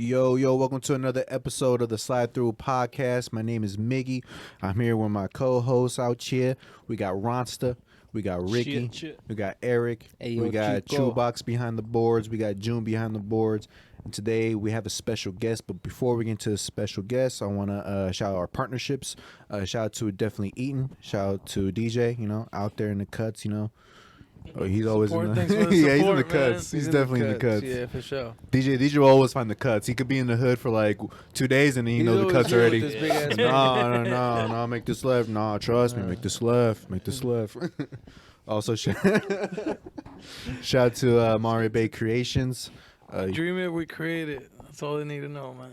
Yo, welcome to another episode of the Thru podcast. My name is Miggy. I'm here with my co-hosts out here. We got Ronsta, we got Ricky, we got Eric, we got Chewbox behind the boards, we got June behind the boards. And today we have a special guest, but before we get into the special guest, I want to shout out our partnerships. Shout out to Definitely Eatin', shout out to DJ, out there in the cuts, Oh, he's always in the yeah, he's in the cuts. He's definitely in the cuts. Yeah, for sure. DJ will always find the cuts. He could be in the hood for like 2 days and then the cuts already. No, make this left. No, trust me, make this left. Also, shout out to Mario Bay Creations. Dream it, we create it. That's all they need to know, man.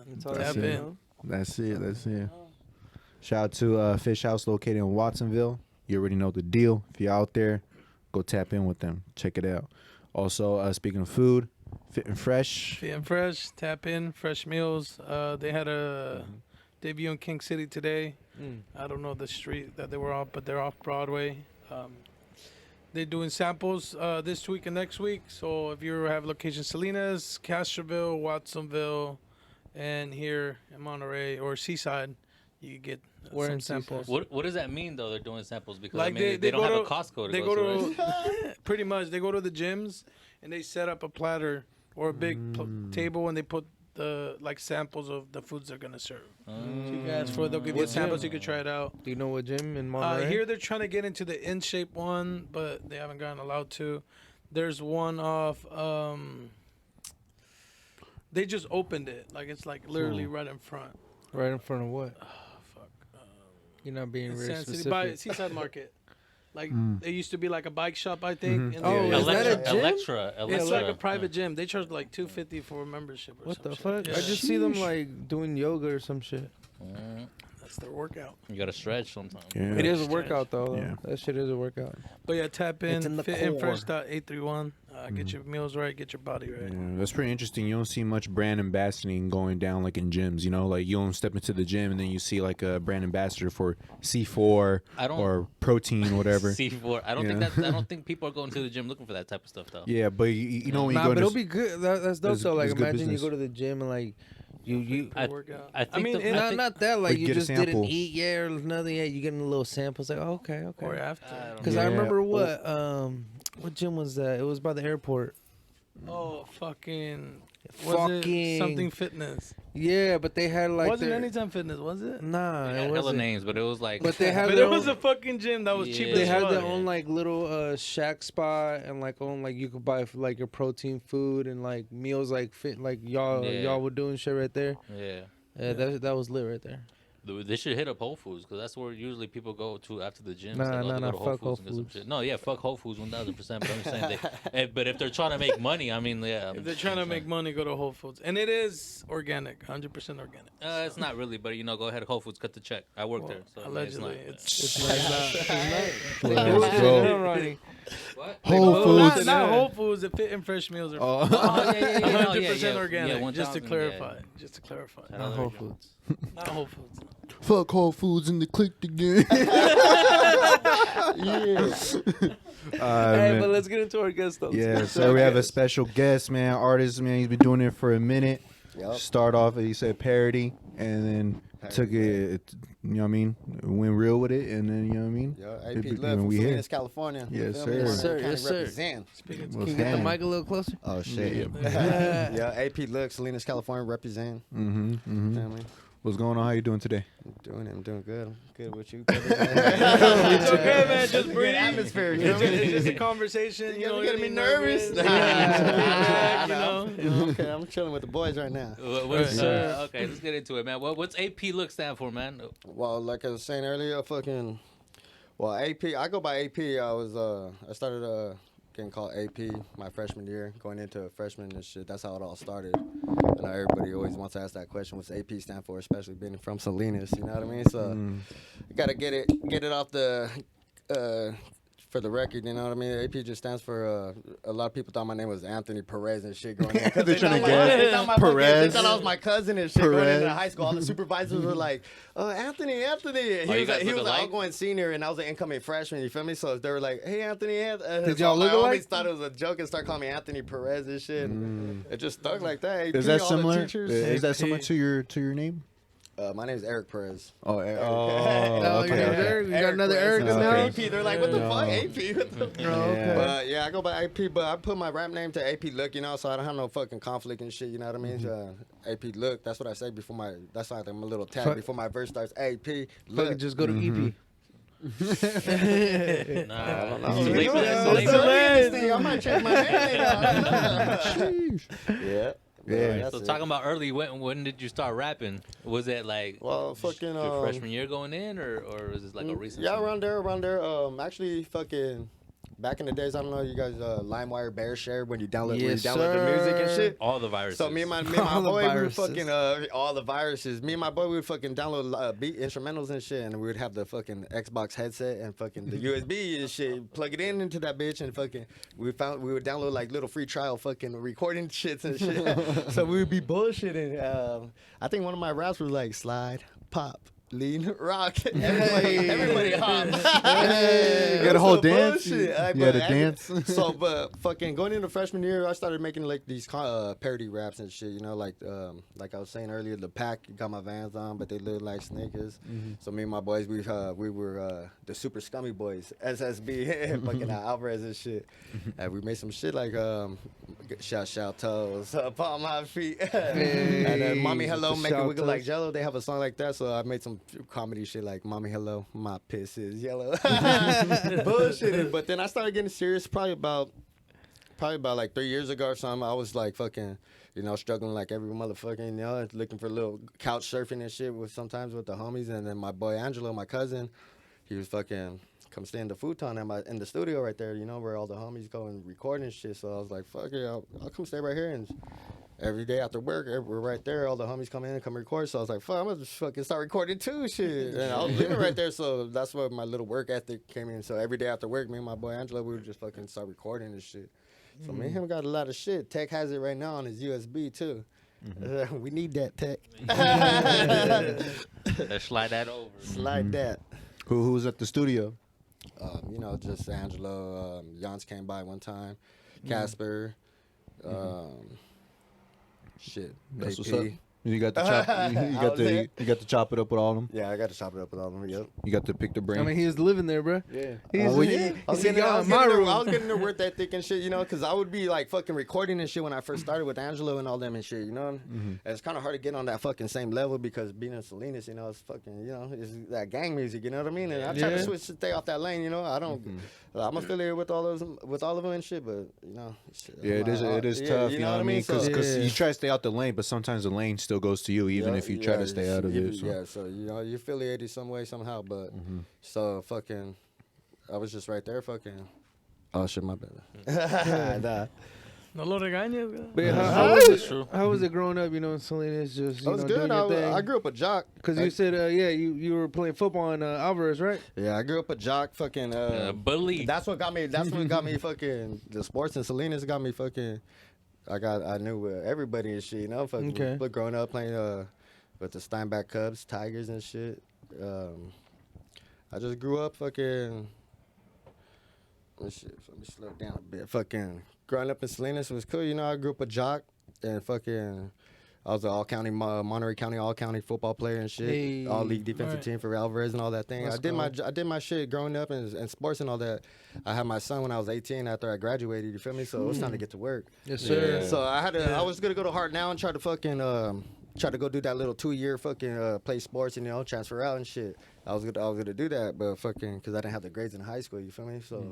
That's it. Shout out to Fish House located in Watsonville. You already know the deal. If you're out there, go tap in with them. Check it out. Also, speaking of food, Fit and Fresh. Tap in, fresh meals. They had a debut in King City today. I don't know the street that they were off, but they're off Broadway. They're doing samples this week and next week. So if you have location Salinas, Castroville, Watsonville, and here in Monterey or Seaside, you get some samples. What does that mean though? They're doing samples because like they don't have a Costco to go to. Right? Pretty much, they go to the gyms and they set up a platter or a big table and they put the samples of the foods they're gonna serve. So you guys, they'll give you samples so you can try it out. Do you know what gym in Monterey? Here they're trying to get into the In Shape one, but they haven't gotten allowed to. There's one off. They just opened it. It's literally right in front. Right in front of what? You're not being very specific. By Seaside Market. It used to be like a bike shop, I think. Is that a gym? Electra. It's like a private gym. They charge $250 for a membership or what the shit. fuck? Yeah. I just see them doing yoga or some shit. That's their workout. You gotta stretch sometimes. Yeah. It is a workout though. Yeah. That shit is a workout. But yeah, tap in, fitinfresh.831. Mm-hmm. Get your meals right, get your body right. Yeah, that's pretty interesting. You don't see much brand ambassadoring going down in gyms. You don't step into the gym and then you see a brand ambassador for C4 or protein, whatever. C4. I don't think people are going to the gym looking for that type of stuff though. Yeah, but you know when you go but to it'll be good. That's dope. So imagine you business. go to the gym and Workout. not that you get a just didn't sample. eat or nothing yet. You getting a little samples okay. Or after. Because I remember what gym was that? It was by the airport. Oh, something fitness. Yeah, but they had wasn't Anytime Fitness, was it? Nah, it had hella names, but it was But they had. But it was a fucking gym that was cheap. They as had fuck. their own little shack spot and you could buy your protein food and meals fit y'all were doing shit right there. Yeah. That was lit right there. They should hit up Whole Foods because that's where usually people go to after the gym. Fuck Whole Foods. No, yeah, fuck Whole Foods 1000%. But I'm just saying, but if they're trying to make money, if they're trying to make money, go to Whole Foods, and it is organic, 100% organic. It's not really, but go ahead, Whole Foods, cut the check. I work there, so allegedly, It's not. Let's go. What? Whole Foods. Not Whole Foods. The Fit and Fresh meals are 100% organic. Just to clarify. Not Whole Foods. Not Whole Foods. Fuck Whole Foods and the clicked again. Hey, but let's get into our guest though. Yeah, so we have a special guest, man. Artist, man. He's been doing it for a minute. Yep. Start off, he said parody, and then took it, went real with it, and then, Yeah, AP Love from Salinas, California. Yes, sir. Yes, sir. Represent. Can you get the mic a little closer? Oh, shit. Yeah, AP Look, Salinas, California, represent. Mm-hmm. You know what I mean? What's going on? How you doing today? I'm doing good. I'm good with you. It's okay, man. Just breathe. Atmosphere. It's just a conversation. You know, getting me nervous. Okay, I'm chilling with the boys right now. Okay, let's get into it, man. What's AP Look stand for, man? Well, like I was saying earlier, AP. I go by AP. I started getting called AP my freshman year, going into freshman and shit. That's how it all started. And everybody always wants to ask that question, what's AP stand for, especially being from Salinas, you know what I mean? So you gotta get it off the for the record, you know what I mean? AP just stands for, a lot of people thought my name was Anthony Perez and shit growing up. They're trying to They guess. thought Perez. they thought I was my cousin and shit going Perez. into high school. All the supervisors were like, Anthony. Oh, you guys He look was an alike? outgoing senior and I was an incoming freshman, you feel me? So they were like, hey, Anthony. Did y'all look my alike? homies thought it was a joke and started calling me Anthony Perez and shit. It just stuck like that. AP, Is that all the similar? teachers. Is that similar to your name? My name is Eric Perez. Oh, Oh, okay. yeah, okay. Eric. We got another Perez. Eric in the Okay. house. AP. They're like, what the fuck, AP? What the Oh, okay. But yeah, I go by AP, but I put my rap name to AP Look, you know, so I don't have no fucking conflict and shit, you know what I mean? AP Look, that's what I say before that's like my little tag Fuck. before my verse starts. AP Fucking Look. just go to EP. Nah, Oh, it's too you late know, for that. it's It's too too late. late. I might change my name. Yeah. Yeah. that's So it. talking about early, when did you start rapping? Was it like Well, fucking your freshman year going in, or was this like a recent? Yeah, thing? around there. Actually, fucking back in the days, I don't know, you guys, LimeWire, Bear Share, when you download the music and shit. All the viruses. So me and my All the boy, we would viruses. fucking all the viruses. Me and my boy, we would fucking download beat instrumentals and shit, and we would have the fucking Xbox headset and fucking the USB and shit. Plug it into that bitch, and fucking we would download like little free trial fucking recording shits and shit. So we would be bullshitting. I think one of my raps was like slide, pop, lean, rock. Everybody hops. You got a whole dance? You had a dance? So, but fucking going into freshman year, I started making like these parody raps and shit. You know, like I was saying earlier, the pack got my Vans on, but they look like sneakers. So me and my boys, we were the super scummy boys, SSB, fucking Alvarez and shit. And we made some shit like shout toes upon my feet, and then Mommy Hello, make it wiggle like Jello. They have a song like that, so I made some comedy shit like Mommy Hello, my piss is yellow. Bullshitting. But then I started getting serious probably about like 3 years ago or something. I was like fucking, you know, struggling like every motherfucking, you know, looking for a little couch surfing and shit sometimes with the homies. And then my boy Angelo, my cousin, he was fucking come stay in the futon in the studio right there, you know, where all the homies go and record and shit. So I was like, fuck it, I'll come stay right here. And every day after work, we're right there. All the homies come in and come record. So I was like, fuck, I'm gonna just fucking start recording too, shit. And I was living right there, so that's where my little work ethic came in. So every day after work, me and my boy Angelo, we would just fucking start recording and shit. So me and him got a lot of shit. Tech has it right now on his USB too. We need that, Tech. Let's slide that over. Slide that. Who was at the studio? You know, just Angelo. Jans came by one time. Casper. Shit. That's what's AP. up. You got to chop. You got to chop it up with all of them. Yeah, I got to chop it up with all of them. Yep. You got to pick the brain. I mean, he was living there, bro. Yeah. He's, Oh, yeah. I was getting the work ethic and shit, you know, because I would be like fucking recording and shit when I first started with Angelo and all them and shit, you know. And it's kind of hard to get on that fucking same level because being in Salinas, you know, it's fucking, you know, it's that gang music, you know what I mean? And I try to stay off that lane, you know. I don't. I'm affiliated with all of them and shit, but you know. Shit, Yeah, it is tough. You know what I mean? Because you try to stay out the lane, but sometimes the lane still goes to you, even if you try to stay out of it. So. Yeah, so you know, you're affiliated some way somehow, but so fucking, I was just right there, fucking. Oh shit, my bad. Nah. No lo regañes, güey. But yeah, That's true. how was it growing up, you know, in Salinas? Just, you That was know, good. doing your thing? I grew up a jock. Because you said, you were playing football in Alvarez, right? Yeah, I grew up a jock. Fucking. Bully. That's what got me. That's what got me fucking. The sports in Salinas got me fucking. I knew everybody and shit. You know, fucking. Okay. But growing up playing with the Steinbach Cubs, Tigers and shit. I just grew up fucking. Let me slow down a bit. Fucking growing up in Salinas was cool. You know, I grew up a jock and fucking. I was an all-county, Monterey County all-county football player and shit. Hey. All-league defensive Right. team for Alvarez and all that thing. Let's I did my shit growing up in sports and all that. I had my son when I was 18 after I graduated. You feel me? So it was time to get to work. Yes, sir. Yeah. So I was gonna go to Hart now and try to fucking try to go do that little 2-year fucking play sports and, you know, transfer out and shit. I was gonna do that, but fucking because I didn't have the grades in high school. You feel me? So.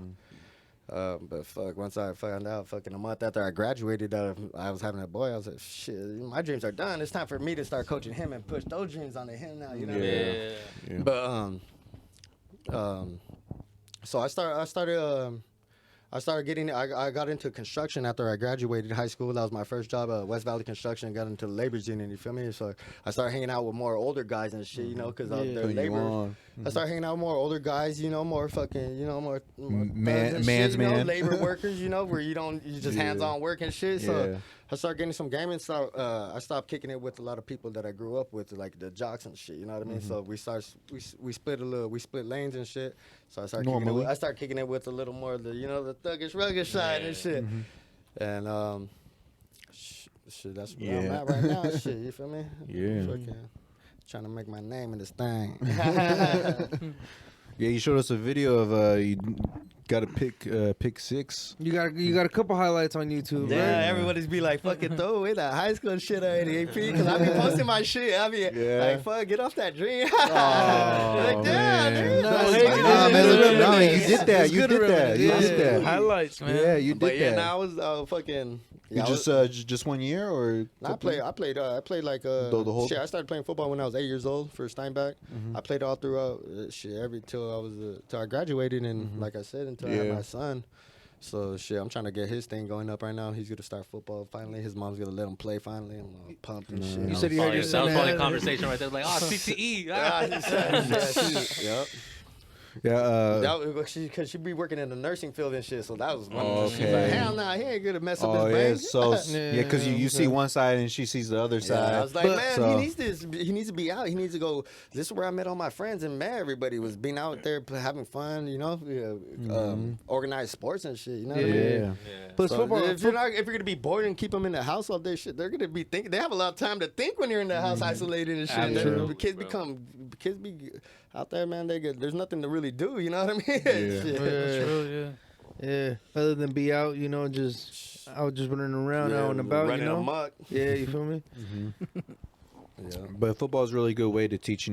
But fuck, once I found out, fucking a month after I graduated, I was having a boy. I was like, shit, my dreams are done. It's time for me to start coaching him and push those dreams onto him now. You know what I mean? Yeah. But so I started getting. I got into construction after I graduated high school. That was my first job at West Valley Construction. Got into the labor union. You feel me? So I started hanging out with more older guys and shit. You know, because Putting you labor. on. I started hanging out with more older guys, more fucking, more man's shit, man, labor workers, where you just hands-on work and shit. So Yeah. I started getting some gaming stuff. I stopped kicking it with a lot of people that I grew up with, like the jocks and shit. You know what I mean? So we split lanes and shit. So I started kicking it with a little more of the the thuggish, rugged side and shit. And shit, that's where I'm at right now. Shit, you feel me? Yeah. Fucking trying to make my name in this thing. Yeah, you showed us a video of you got to pick six. You got a couple highlights on YouTube. Yeah, right? everybody's be like, fucking throw away that high school shit already, AP. Because I be posting my shit. I be like, fuck, get off that dream. Like, damn, dude. You did that. You did that. Highlights, man. Yeah, you did But that. yeah, now I was fucking. You just 1 year or? I played like the whole. shit. I started playing football when I was 8 years old for Steinbach. I played all throughout shit till I graduated and like I said until I had my son. So shit, I'm trying to get his thing going up right now. He's gonna start football finally. His mom's gonna let him play finally. I'm all pumped and shit. You said you had your That son was probably a had- conversation right there. Like, CTE. Yep. Yeah. Because she be working in the nursing field and shit, so that was one. Oh, She's okay. like, hell nah, he ain't gonna mess up Oh his yeah. brain. So because you see one side and she sees the other side. I was like, man, So- he needs to be out. He needs to go. This is where I met all my friends, and man, everybody was being out there having fun, organized sports and shit. You know what I mean? Yeah. Plus So football. if you're gonna be bored and keep them in the house all day, shit, they're gonna be thinking. They have a lot of time to think when you're in the house isolated and shit. True. Kids be out there, man. There's nothing to really do. You know what I mean? Yeah. Shit. That's true, Yeah, other than be out, just out just running around out and about, running amok. Yeah, you feel me? Yeah. But football is a really good way to teach,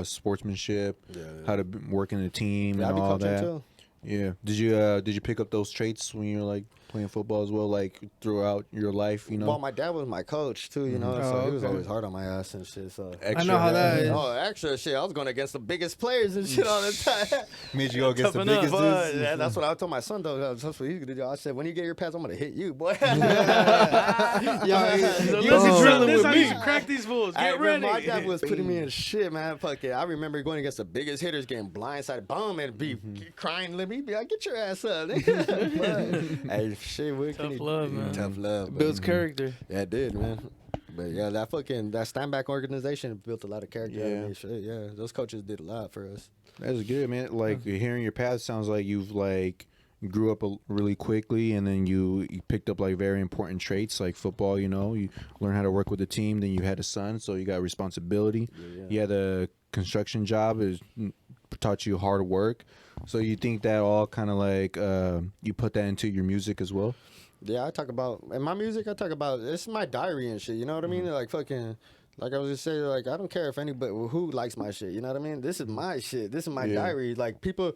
sportsmanship, how to work in a team Yeah, I and be all coaching that. too. Yeah. Did you pick up those traits when you're like playing football as well, like throughout your life? Well, my dad was my coach too, so Oh, he was okay. always hard on my ass and shit. So I know how that is. oh, extra shit. I was going against the biggest players and shit all the time. Made you go against the Toughen up. biggest But dudes. yeah, that's what I told my son though. That's what he's gonna do. I said, when you get your pads, I'm gonna hit you, boy. So You listen, was drilling this with how me. you should crack these fools. I Get remember ready. my dad was putting me in shit, man. Fuck it. I remember going against the biggest hitters, getting blindsided, boom, and be crying. Let me be like, get your ass up. Hey, shit, what can Tough you love, do? man. Tough love. Builds but- character. Yeah, it did, man. But yeah, that Steinbach organization built a lot of character out Yeah. of me. Shit, yeah, those coaches did a lot for us. That's good, man. Like hearing your path sounds like you've grew up really quickly, and then you picked up like very important traits like football. You learn how to work with the team. Then you had a son, so you got responsibility. Yeah. You had a construction job, taught you hard work. So you think that all kind of you put that into your music as well? Yeah, I talk about in my music. I talk about it's my diary and shit. You know what I mean? Like fucking. Like I was just saying, like I don't care if anybody who likes my shit. You know what I mean? This is my shit. This is my diary. Like people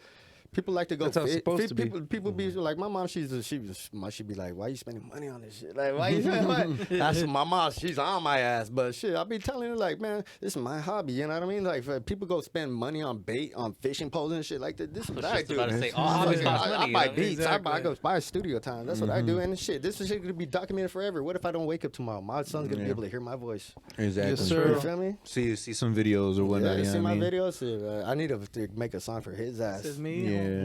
like to go. That's how it's supposed to be. People be like my mom. She be like, why you spending money on this shit? Like why you spending money? That's my mom. She's on my ass. But shit, I be telling her like, man, this is my hobby. You know what I mean? Like if people go spend money on bait, on fishing poles and shit like that. This is what I just do. about to say, all hobbies cost I money, buy you know? beats. Exactly. I go buy studio time. That's what I do. And shit, this shit gonna be documented forever. What if I don't wake up tomorrow? My son's gonna be able to hear my voice. Exactly. Yes, sir. You feel me? See some videos or whatnot. Yeah, you you see know my what I mean? videos? I need to make a song for his ass. This is me. Yeah.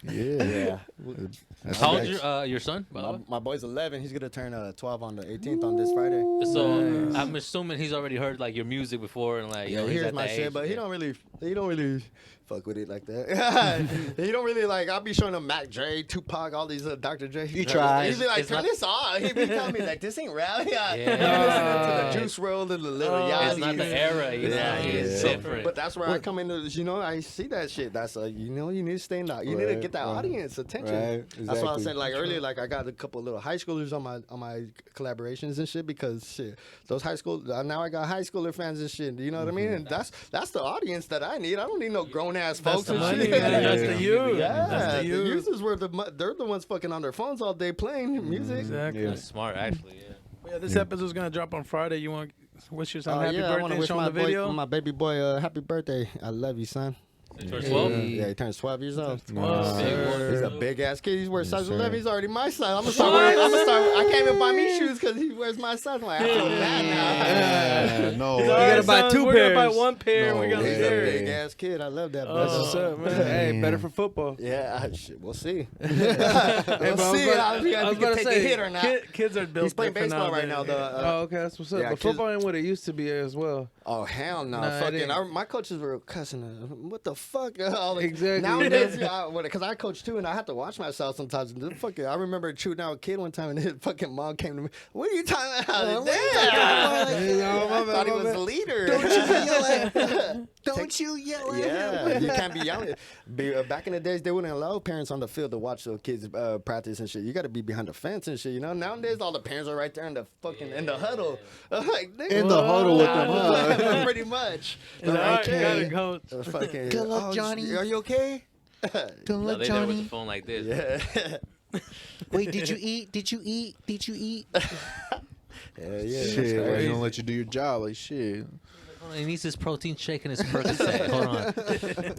Yeah. That's How old's nice. your son? by the way? My boy's 11. He's gonna turn 12 on the 18th on this Friday. So Nice. I'm assuming he's already heard like your music before and like Yeah, he he's hears at my that shit, age, but he yeah. don't really fuck with it like that. He don't really like. I'll be showing him Mac Dre, Tupac, all these Dr. Dre. He tries. He'd be like, It's turn not- this on. He'd be telling me like, this ain't rap. Yeah. Yeah. To the Juice WRLD and the Lil It's not the Yachty. era, you know. Yeah, It's yeah. different. But that's where I come into. I see that shit. That's you need to stay in that. You need to Right, get that right. audience attention. Right, That's why I exactly. said like earlier. Like I got a couple of little high schoolers on my collaborations and shit because shit, those high school. Now I got high schooler fans and shit. You know what I mean? And that's the audience that I need. I don't need no grown ass folks the and money, shit. man. That's the youth. Yeah, That's the the youth. users were they're the ones fucking on their phones all day playing music. Exactly. Yeah. That's smart, actually. Yeah. Yeah, this episode's gonna drop on Friday. You want to wish your son happy I want birthday to and wish show him the video? my baby boy happy birthday. I love you, son. Turns 12? Yeah, he turns 12 years old. Big one. He's a big ass kid. He wears size sir. 11. He's already my size. I'm gonna start wearing. I can't even buy me shoes because he wears my size. I'm like, I feel bad now. No. You gotta buy two We're pairs. gonna buy one pair. No we got way. He's a pair. big ass kid. I love that. That's what's up, man. Hey, better for football. Yeah, we'll see. Hey, We'll but I was see about- if he I was can about to take say, a hit or not. Kids are built. He's playing different baseball right now, nowadays. though. Oh, okay, that's what's up. yeah, But kids- football ain't what it used to be as well. Oh hell no! Nah, it Fucking, ain't. my coaches were cussing. What the fuck? Exactly. Nowadays, because I coach too, and I have to watch myself sometimes. And fucking, I remember shooting out a kid one time, and his fucking mom came to me. What are you talking about? I thought he was the leader. Don't you yell at Don't you yell at Yeah, you can't be yelling. Back in the days, they wouldn't allow parents on the field to watch their kids practice and shit. You got to be behind the fence and shit. You know, nowadays all the parents are right there in the fucking in the huddle, like nigga, In the huddle with them, huh? pretty much. All right, Okay. got it, coach. Fucking, Good luck, Johnny. Are you okay? Good No, luck, they there with Johnny. the phone like this. Yeah. Wait, did you eat? Did you eat? Did you eat? Yeah. Shit, like, they don't let you do your job. Like shit, Hold on, he needs his protein shake and his Percocet. Hold on.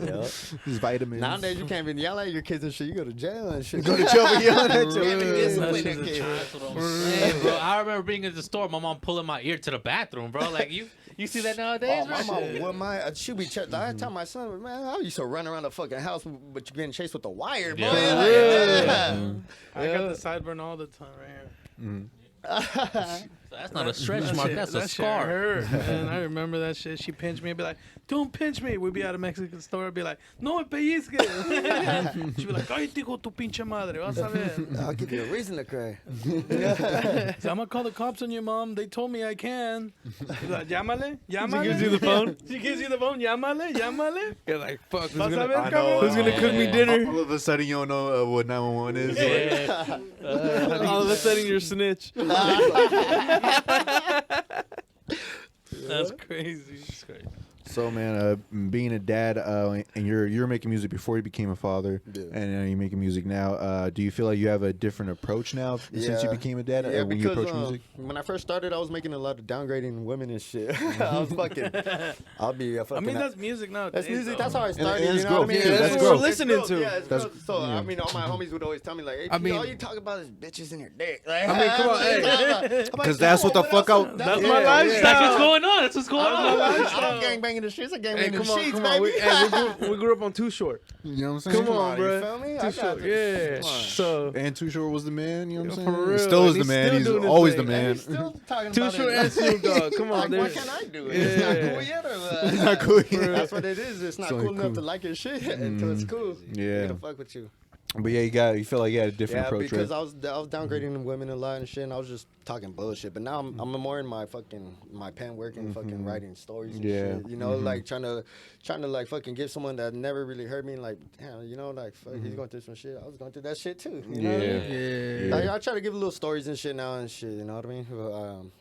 Yep. these vitamins. Nowadays you can't even yell at your kids and shit. You go to jail and shit. Go to jail for yelling at You can't be you. disciplined That's and just kid. That's what I'm saying, bro. I remember being in the store, my mom pulling my ear to the bathroom, bro. Like you see that nowadays, Oh, my bro? mom, what my she be checked. I tell my son, man, I used to run around the fucking house, but you getting chased with the wire, boy. Yeah. Like, Yeah. I got the sideburn all the time right here. So that's not a stretch That mark, shit- that's that a shit scar. hurt, man. I remember that shit. She pinched me and be like, "Don't pinch me." We'd be at a Mexican store and be like, "No me pellizque." She'd be like, "Cállate, hijo tu pinche madre. Vas a ver." I'll give you a reason to cry. So I'm gonna call the cops on your mom. They told me I can. She's like, llámale, llámale. She gives you the phone? She gives you the phone. Llámale, llámale. You're like, fuck. Who's Vas a gonna, ver, I know, cabrón. who's gonna cook me dinner? All of a sudden, you don't know what 911 is. Yeah. All of a sudden, you're a snitch. That's crazy. It's crazy. So man, being a dad, and you're making music before you became a father, Yeah. and you're making music now. Do you feel like you have a different approach now since you became a dad Yeah, when you because approach music? when I first started, I was making a lot of downgrading women and shit. I was fucking. I'll be a I fucking. mean, that's music now. That's music. That's how I started. it's you know what I growth, mean? too. Yeah, That's that's what we're growth. listening to. Yeah, it's That's- growth. So yeah. I mean, all my homies would always tell me like, "Hey, I mean- all you talk about is bitches in your dick." Like, I mean, come on, hey. Because that's what the fuck I. That's Yeah, my yeah. lifestyle. That's what's going on. That's what's going on. I don't gangbang in the streets. I gangbang Hey, in the come on, sheets, come on. baby. We grew up on Too Short. You know what I'm saying? Come on, You bro. feel me? I Too got Short. this. Yeah. Come on. So And Too Short was the man. You know what I'm saying? For real, He still is and the he's man. still He's doing his always thing. the And man. he's still talking Too about Short it. and Snoop Dogg. Come on, Like, what there's. can I do? It's not Yeah. cool yet, or what? Not cool yet. That's what it is. It's not It's only cool enough cool. to like your shit until it's cool. Yeah. I'm gonna fuck with you. But yeah, you feel like you had a different Yeah, approach, because right? I was downgrading women a lot and shit, and I was just talking bullshit. But now I'm more in my pen working, fucking writing stories and Yeah. shit. You know, like trying to like fucking give someone that never really heard me, like, damn, you know, like fuck, he's going through some shit. I was going through that shit too. You know what I mean? Yeah. Like, I try to give little stories and shit now and shit, you know what I mean?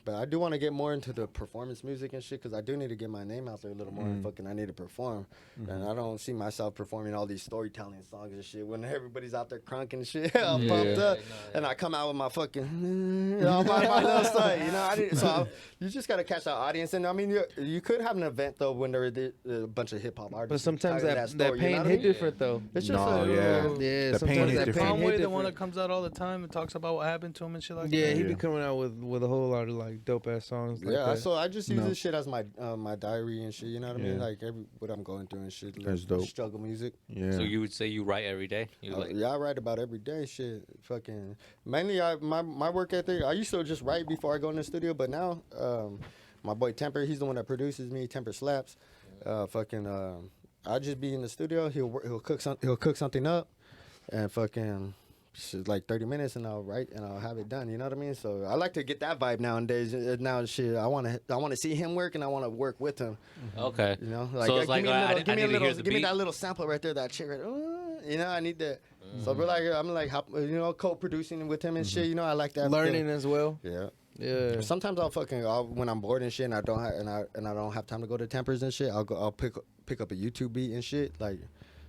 But I do want to get more into the performance music and shit because I do need to get my name out there a little more and fucking I need to perform. And I don't see myself performing all these storytelling songs and shit when everybody's out there crunking and shit. I'm pumped up. And I come out with my fucking, all my little stuff, you know? You just got to catch the audience. And I mean, you could have an event though when there are a bunch of hip hop artists. But sometimes tell you that story, you know pain what I hit mean? different though. It's just No, yeah. Yeah, The pain sometimes hit that different. pain Conway, hit the one that different. comes out all the time and talks about what happened to him and shit like Yeah, that. he Yeah. be coming out with a whole lot of like dope ass songs. Like Yeah, that. so I just use No. this shit as my my diary and shit. You know what I mean? Yeah. Like what I'm going through and shit. That's dope. Struggle music. Yeah. So you would say you write every day? You like, Yeah, I write about every day. Shit, fucking. Mainly, my work ethic. I used to just write before I go in the studio, but now, my boy Temper, he's the one that produces me. Temper slaps. I'll just be in the studio. He'll cook something up, and fucking. Shit, like 30 minutes and I'll write and I'll have it done. You know what I mean? So I like to get that vibe nowadays. Now shit, I want to see him work and I want to work with him. okay. You know, like So it's like, I need to hear the give me beat. that little sample right there, that shit right. You know, I need that. So we're like, I'm like, co-producing with him and shit. You know, I like that. learning as well. Yeah. Yeah. Sometimes when I'm bored and shit, and I don't have time to go to Tempers and shit. I'll pick up a YouTube beat and shit, like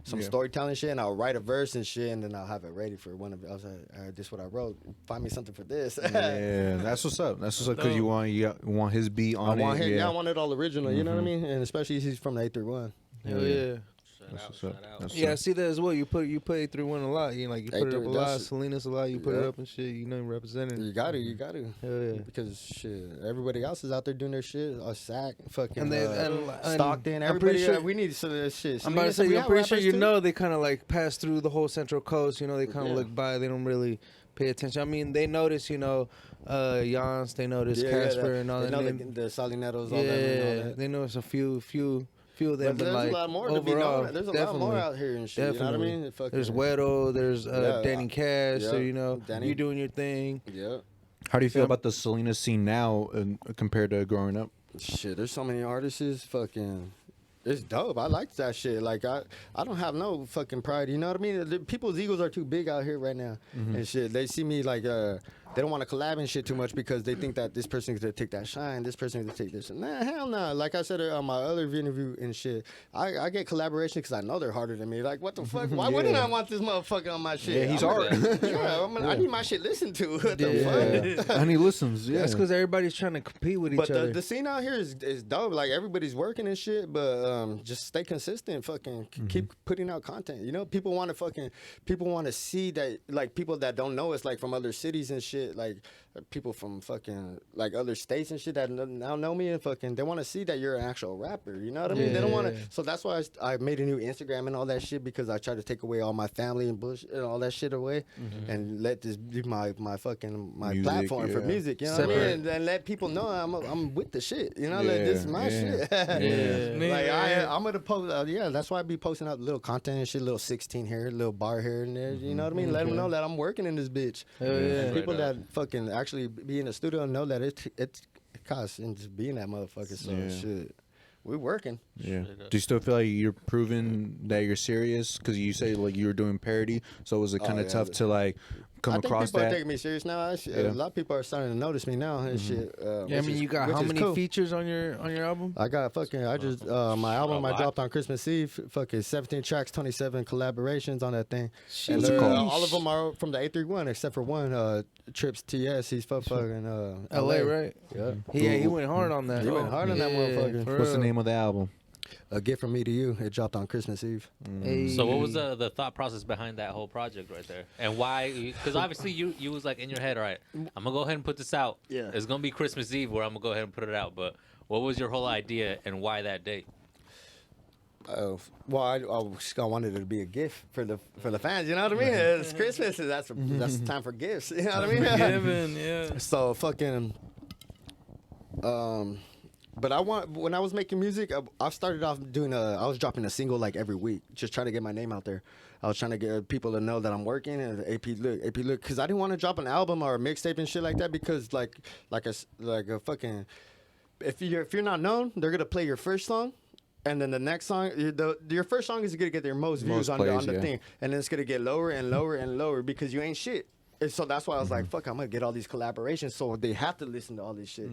some storytelling shit, and I'll write a verse and shit, and then I'll have it ready for one of. I was like, all right, this is what I wrote. Find me something for this. Yeah, that's what's up. That's what's up because you want his beat on I want it. him. Yeah. I want it all original. You know what I mean? And especially he's from the 831. Hell yeah. Yeah, I see that as well. You put A31 a lot. You know, like you put it up a lot. Salinas a lot. You put it up and shit. You know, representing. You got to. Hell yeah. Because shit, everybody else is out there doing their shit. Sac, fucking Stockton. Everybody, sure, we need some of this shit. I'm about to say, I'm pretty sure you know they kind of like pass through the whole Central Coast. You know, they kind of look by. They don't really pay attention. I mean, they notice, you know, Jans, they notice Casper and all that. They know the Salineros, all that. They notice a few of them. But there's like, a lot more overall, to be known. There's a lot more out here and shit. Definitely. You know what I mean? There's Wedo, there's Danny Cash, so, you know, Danny. you doing your thing. Yeah. How do you feel about the Salinas scene now compared to growing up? Shit, there's so many artists. Fucking, it's dope. I like that shit. Like I don't have no fucking pride. You know what I mean? People's egos are too big out here right now and shit. They see me like they don't want to collab and shit too much because they think that this person's gonna take that shine, this person's gonna take this. Nah, hell nah. Like I said on my other interview and shit, I get collaboration because I know they're harder than me. Like what the fuck? Why wouldn't I want this motherfucker on my shit? Yeah, he's hard. I need my shit listened to. What the fuck? And he listens. Yeah, that's because everybody's trying to compete with each other. But the scene out here is dope. Like everybody's working and shit, but just stay consistent. Fucking keep putting out content. You know, people want to see that. Like people that don't know us, like from other cities and shit, like. People from fucking like other states and shit that now know me and fucking they want to see that you're an actual rapper. You know what I mean? They don't want to. So that's why I made a new Instagram and all that shit because I try to take away all my family and bullshit and all that shit away and let this be my fucking music, platform for music. You know what I mean? And let people know I'm with the shit. You know, like this is my shit. Like I'm gonna post. That's why I be posting out little content and shit, little 16 here, little bar here and there. You know what I mean? Let them know that I'm working in this bitch. People that fucking actually be in the studio and know that it costs and just being that motherfucker. So shit, we working. Yeah. Do you still feel like you're proving that you're serious? Because you say like you were doing parody, so was it kind of tough to like come across that? I think people are taking me serious now. A lot of people are starting to notice me now and shit. I mean, you got how many features on your album? I got my album I dropped on Christmas Eve. Fucking 17 tracks, 27 collaborations on that thing. And all of them are from the 831 except for one. Trips TS. He's fucking LA, right? Yeah. He went hard on that. He went hard on that motherfucker. What's the name of the album? A Gift from Me to You. It dropped on Christmas Eve. So what was the thought process behind that whole project right there, and why? Because obviously you was like in your head, all right, I'm gonna go ahead and put this out. Yeah, it's gonna be Christmas Eve where I'm gonna go ahead and put it out. But what was your whole idea and why that date? Well, I wanted it to be a gift for the fans. You know what I mean? It's Christmas. That's the time for gifts. You know what I mean? Giving, yeah. So fucking. But when I was making music, I started off I was dropping a single like every week, just trying to get my name out there. I was trying to get people to know that I'm working and AP look, because I didn't want to drop an album or a mixtape and shit like that because like a fucking, if you're not known, they're gonna play your first song. And then the next song, your first song is gonna get their most views on the thing, and then it's gonna get lower and lower and lower because you ain't shit. And so that's why I was like, fuck, I'm gonna get all these collaborations, so they have to listen to all this shit.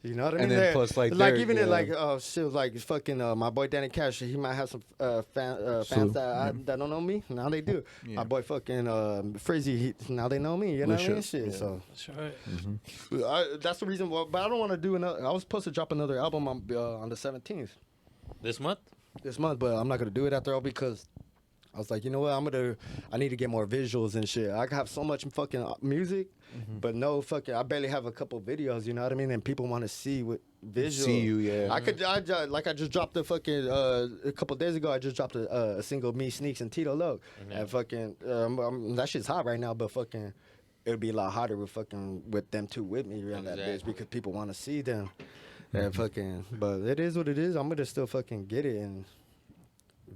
You know what I mean? And then plus like even in like shit like fucking my boy Danny Cash, he might have some fans that don't know me. Now they do. My boy fucking Frizzy, now they know me. You know what I mean? Shit. So that's right. that's the reason why. But I don't want to do another. I was supposed to drop another album on the 17th. This month, but I'm not gonna do it after all because I was like, you know what, I need to get more visuals and shit. I have so much fucking music, but no fucking, I barely have a couple videos, you know what I mean? And people want to see what visual. See you, yeah. I just dropped a fucking, a couple days ago, I just dropped a single, Me, Sneaks, and Tito Loc. And fucking, that shit's hot right now, but fucking, it would be a lot hotter with them two with me around that bitch because people want to see them. And fucking, but it is what it is. I'm gonna still fucking get it and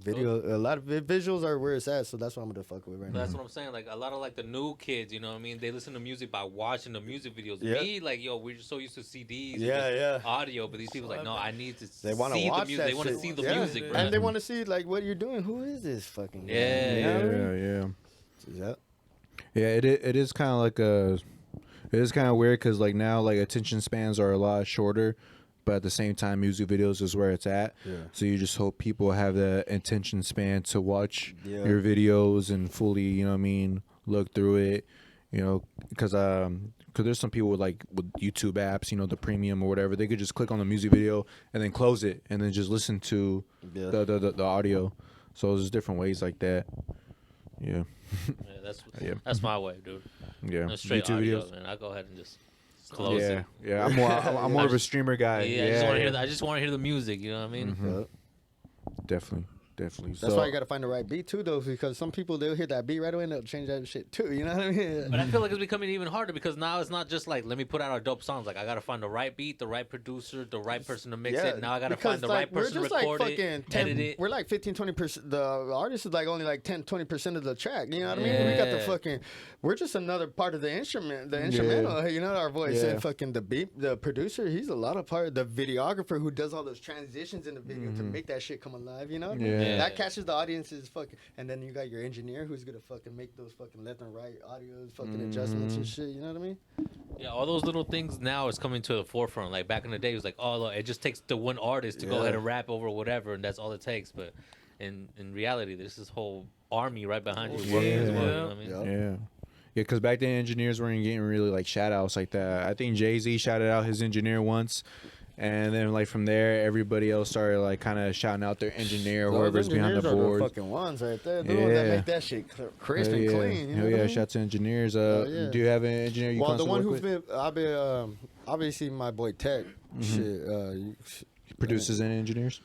a lot of visuals are where it's at, so that's what I'm gonna fuck with right now. That's what I'm saying. Like a lot of like the new kids, you know what I mean? They listen to music by watching the music videos. Me, like we're just so used to CDs, audio, but these people like, no, I need to. They want to watch the music. that They want to see the music, bro. And they want to see like what you're doing. Who is this fucking? Yeah. It is kind of like it is kind of weird because like now like attention spans are a lot shorter. But at the same time, music videos is where it's at. Yeah. So you just hope people have the attention span to watch your videos and fully, you know what I mean, look through it, you know, because there's some people with YouTube apps, you know, the premium or whatever, they could just click on the music video and then close it and then just listen to the audio. So there's different ways like that. Yeah. That's my way, dude. Yeah. No straight YouTube audio, videos. man. I go ahead and just close it. Yeah. I'm more of a streamer guy. Yeah, I just want to hear the music. You know what I mean? Mm-hmm. Definitely. That's why you gotta find the right beat too, though, because some people they'll hear that beat right away and they'll change that shit too. You know what I mean? But I feel like it's becoming even harder because now it's not just like let me put out our dope songs. Like I gotta find the right beat, the right producer, the right person to mix it. Now I gotta find the right person to record it, edit it. We're like 15-20%. The artist is like only like 10-20% of the track. You know what I mean? We got the fucking. We're just another part of the instrument, the instrumental. You know, our voice and fucking the beat. The producer, he's a lot of part. The videographer who does all those transitions in the video to make that shit come alive. You know? Yeah. That catches the audience's fucking. And then you got your engineer who's gonna fucking make those fucking left and right audios, fucking adjustments and shit. You know what I mean? Yeah, all those little things now is coming to the forefront. Like back in the day, it was like, oh, look, it just takes the one artist to go ahead and rap over whatever, and that's all it takes. But in reality, there's this whole army right behind you working as well. You know what I mean? Yeah. Yeah, because back then engineers weren't getting really like shout outs like that. I think Jay-Z shouted out his engineer once. And then, like, from there, everybody else started, like, kind of shouting out their engineer, whoever's behind the board. The fucking ones right there. The ones that make that shit crisp and clean. You know shout to engineers. Do you have an engineer you the one who's been, I've been, obviously, my boy Tech. Shit. He produces and engineers?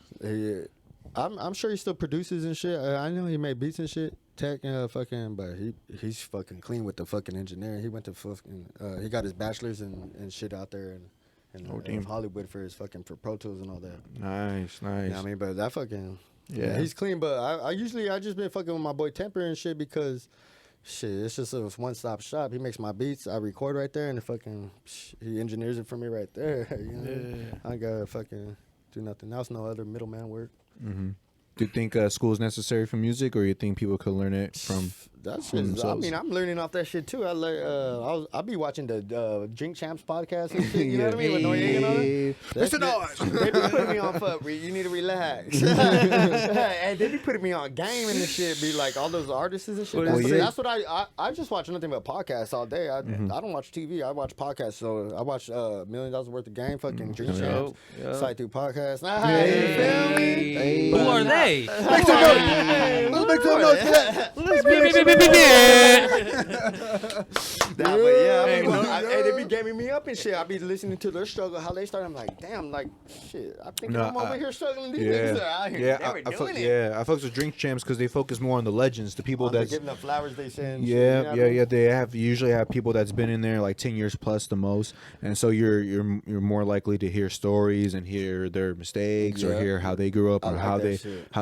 I'm sure he still produces and shit. I know he made beats and shit. Tech fucking, but he's fucking clean with the fucking engineering. He went to fucking, he got his bachelor's and shit out there in Hollywood for Pro Tools and all that. Nice. You know what I mean? But that fucking, he's clean. But I just been fucking with my boy Temper and shit because, shit, it's just a one-stop shop. He makes my beats. I record right there and he engineers it for me right there. You know? I ain't gotta fucking do nothing else, no other middleman work. Mm-hmm. Do you think school is necessary for music, or you think people could learn it from themselves? I mean, I'm learning off that shit too. I'll be watching the Drink Champs podcast and shit. You know what I mean? With Noriega and all that. They be putting me on you need to relax. And they be putting me on game and the shit. Be like all those artists and shit. That's what I just watch nothing but podcasts all day. I don't watch TV. I watch podcasts. So I watch $1 million worth of game. Fucking Drink Champs. Side through podcast. You feel me? Who are they? Make some notes. Let's make some notes. They be gaming me up and shit. I be listening to their struggle, how they start. I'm like, damn, like shit. I think I'm over here struggling. These niggas are out here. I fucks with Drink Champs because they focus more on the legends, the people that's giving the flowers they send. They usually have people that's been in there like 10 years plus the most, and so you're more likely to hear stories and hear their mistakes or hear how they grew up or how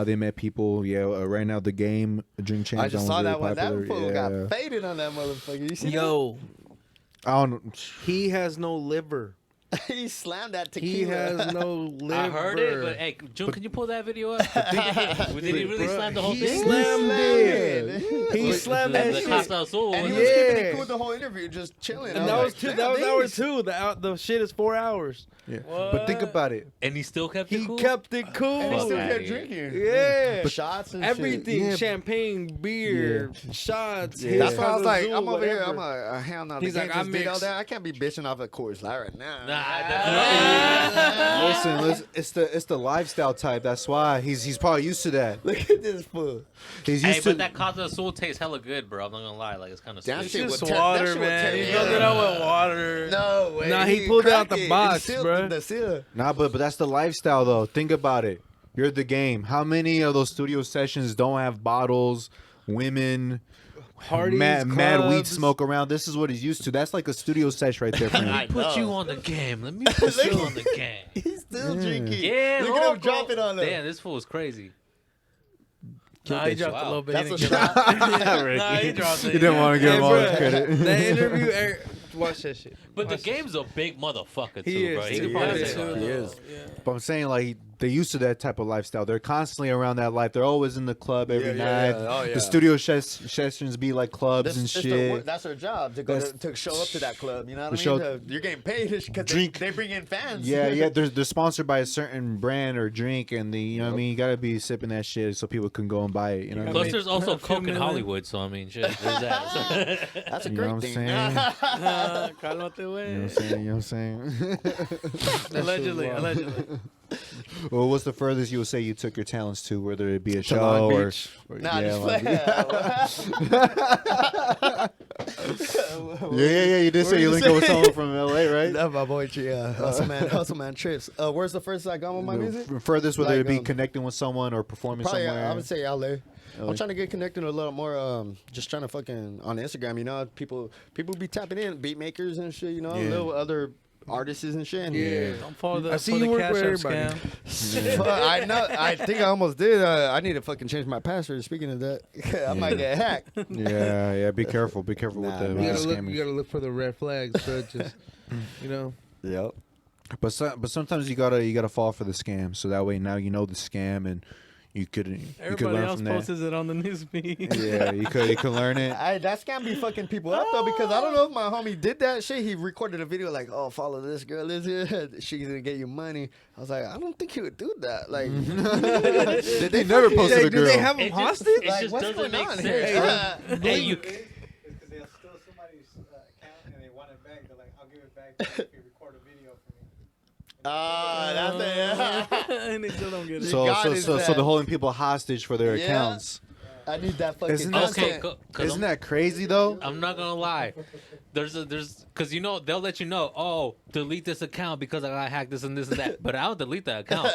they met people. Right now the game Drink Champs. I just saw that one. Popular. That fool got faded on that motherfucker. You see I don't. He has no liver. He slammed that tequila. He has no liver. I heard it, but hey, June, can you pull that video up? Did he really slam the whole thing? He slammed it. He slammed that shit. And he was keeping it cool the whole interview, just chilling. And that was hour 2. The shit is 4 hours. Yeah. But think about it. And he still kept it cool? He kept it cool. And he still kept drinking. Yeah. But shots and everything. shit. Champagne, beer, shots. That's why I was like, I'm over here. I'm a hell no. He's like, I did all that. I can't be bitching off a Coors Light right now. Listen, it's the lifestyle type. That's why he's probably used to that. Look at this fool. He's used but that Casa Azul tastes hella good, bro. I'm not gonna lie, like it's kind of sweet. It's just water, man. He filled it out with water. No way. Nah, he pulled it out the box, bro. Nah, but that's the lifestyle though. Think about it. You're the game. How many of those studio sessions don't have bottles, women? Parties, mad weed smoke around. This is what he's used to. That's like a studio sesh right there for him. I put you on the game. Let me put you on the game. He's still drinking. Yeah, look at him dropping on him. Damn, this fool is crazy. Nah, he dropped a little bit. That's a shot. Nah, he dropped it. You didn't want to give him all the credit. That interview, watch that shit. But the game's a big motherfucker too, He bro. is. He could He probably is. say that. He is. But I'm saying like they're used to that type of lifestyle. They're constantly around that life. They're always in the club every night. Oh, yeah. The studio sessions be like clubs and shit. That's their job to go to show up to that club. You know what I mean? You're getting paid because they bring in fans. Yeah. They're sponsored by a certain brand or drink, and you know what I mean. You gotta be sipping that shit so people can go and buy it. You know. Plus, there's also coke in Hollywood, so I mean, shit. There's that. That's a You know great what thing. I'm saying? Cálmate, You know güey. what I'm saying? Allegedly. Well, what's the furthest you would say you took your talents to, whether it be a show Long or Beach. yeah, just Long play. yeah. You did say you linked up with someone from LA, right? That's my boy. Yeah, hustle man trips. Where's the first I got with my music? Furthest, whether Like, it be connecting with someone or performing Probably, somewhere. I would say LA. I'm trying to get connected a little more. Just trying to fucking on Instagram. You know, people be tapping in, beat makers and shit. You know, little other artists and shit. And Don't follow the. I see you work with everybody. I know. I think I almost did. I need to fucking change my password. Speaking of that, I might get hacked. Yeah. Be careful. Be careful with the You gotta look. scammers. You gotta look for the red flags, bro. Just you know. Yep. But sometimes you gotta fall for the scam, so that way now you know the scam and you could Everybody learn else from that. posts it on the news feed. Yeah, you could learn it. That scam be fucking people up though, because I don't know if my homie did that shit. He recorded a video like, "Oh, follow this girl, she's gonna get you money." I was like, I don't think he would do that. Like, did They never posted a Do they girl. have them It hostage? just, it Like, just what's doesn't going make on sense. here? Hey, you. It's because they'll steal somebody's account and they want it back. They're like, I'll give it back to you if you record a video for me. that's it. And they still don't get it. So God is that. they're holding people hostage for their Yeah. accounts. I need that fucking. Isn't that content. Okay, Isn't that crazy though? I'm not gonna lie. There's because you know they'll let you know. Oh, delete this account because I got hacked this and that. But I'll delete that account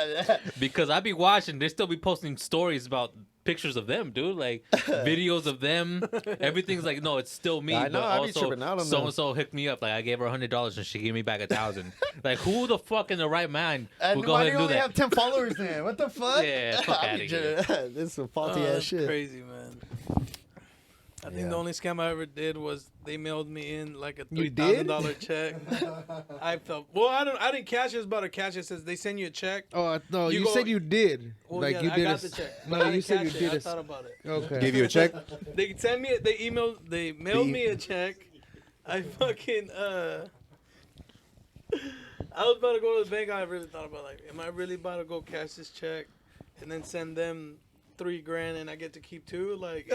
because I be watching. They still be posting stories about pictures of them, dude. Like videos of them. Everything's like, no, it's still me. I know, but I be also tripping out on so and so hooked me up. Like I gave her $100 and she gave me back $1,000. Like who the fuck in the right mind And will go why ahead do and you do only that? have 10 followers then? What the fuck? Yeah, fuck I outta be here. just- This is some faulty ass That's shit. crazy, man. I think Yeah. the only scam I ever did was they mailed me in like a You did? $3,000 check. I felt I didn't cash it. It's about a cash. It says they send you a check. Oh no, You you go- said you did. Well, Like yeah, you I did. got the check. but I No, you didn't said you cash it. did I it. thought about it. Okay. Give you a check? They send me. They mailed me a check. I fucking I was about to go to the bank. I really thought about like, am I really about to go cash this check and then send them $3,000 and I get to keep $2,000? Like,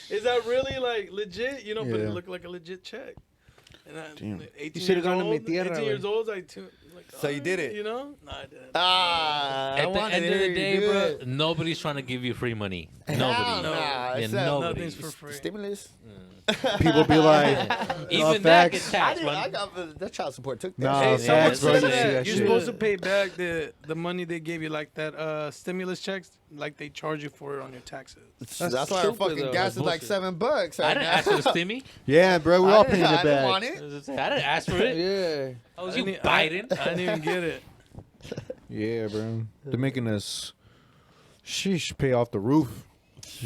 is that really like legit? You know, but Yeah. it looked like a legit check. And I, Damn. 18 You should've years gone to Mi old, Tierra, 18 years güey. old, So you did it? You know? No, I didn't. Ah, At the end of the day, bro, nobody's trying to give you free money. Nobody. Nah, Yeah, it's nobody. Nothing's for free. Stimulus. People be like, Even that facts. gets I taxed, didn't. man. I got the child support took that. Nah, Hey, facts, someone bro, said you see that that you're shit. supposed to pay back the money they gave you, like that stimulus checks, like they charge you for it on your taxes. That's why our stupid, fucking though. gas is like Bullshit. $7 I right didn't now. ask for the stimmy. yeah, bro, we all I paying didn't- it I didn't back. want I it. didn't ask for it. Yeah. I was I you didn't- Biden. I didn't even get it. Yeah, bro, they're making us. Sheesh, pay off the roof.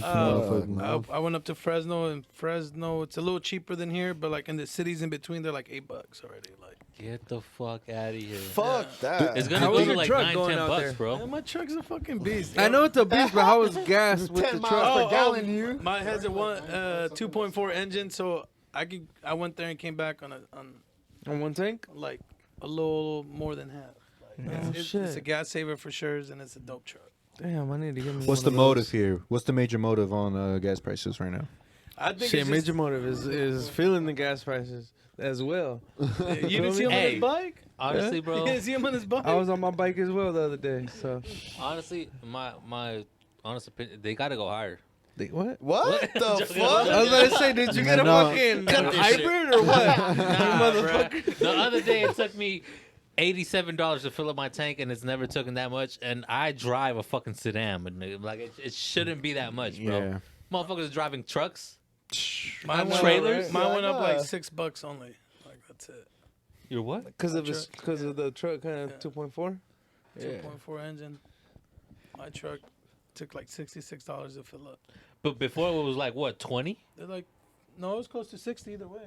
I went up to Fresno, and Fresno, it's a little cheaper than here, but like in the cities in between, they're like $8 already. Like, Get the fuck out of here. Fuck that. It's gonna How go was to your like truck $9, going out $10, there? bro. man, my truck's a fucking beast. I know it's a beast, but how was gas with 10 the miles truck? per gallon, you. Mine has a 2.4 engine, so I went there and came back on On one tank? like a little more than half. Like, Oh, it's shit. a gas saver for sure, and it's a dope truck. Damn, I need to get me. What's one the of motive those. here? What's the major motive on gas prices right now? I think Shit, it's major just, motive is feeling the gas prices as well. you didn't see him on Hey. his bike? Honestly, You bro. didn't see him on his bike? I was on my bike as well the other day. So Honestly, my honest opinion, they gotta go higher. what? What the I fuck? was about to say, did you get a No. fucking Cut this hybrid or what? Nah, motherfucker. bruh. The other day it took me $87 to fill up my tank, and it's never taken that much. And I drive a fucking sedan, but like it shouldn't be that much, bro. Yeah. Motherfuckers driving trucks. Mine went Trailers? Up, mine went up like Yeah. $6 only. Like that's it. You're what? Because of the truck kind of Yeah. 2.4. 2.4 engine. My truck took like $66 to fill up. But before it was like what, 20? They're like, no, it was close to 60 either way.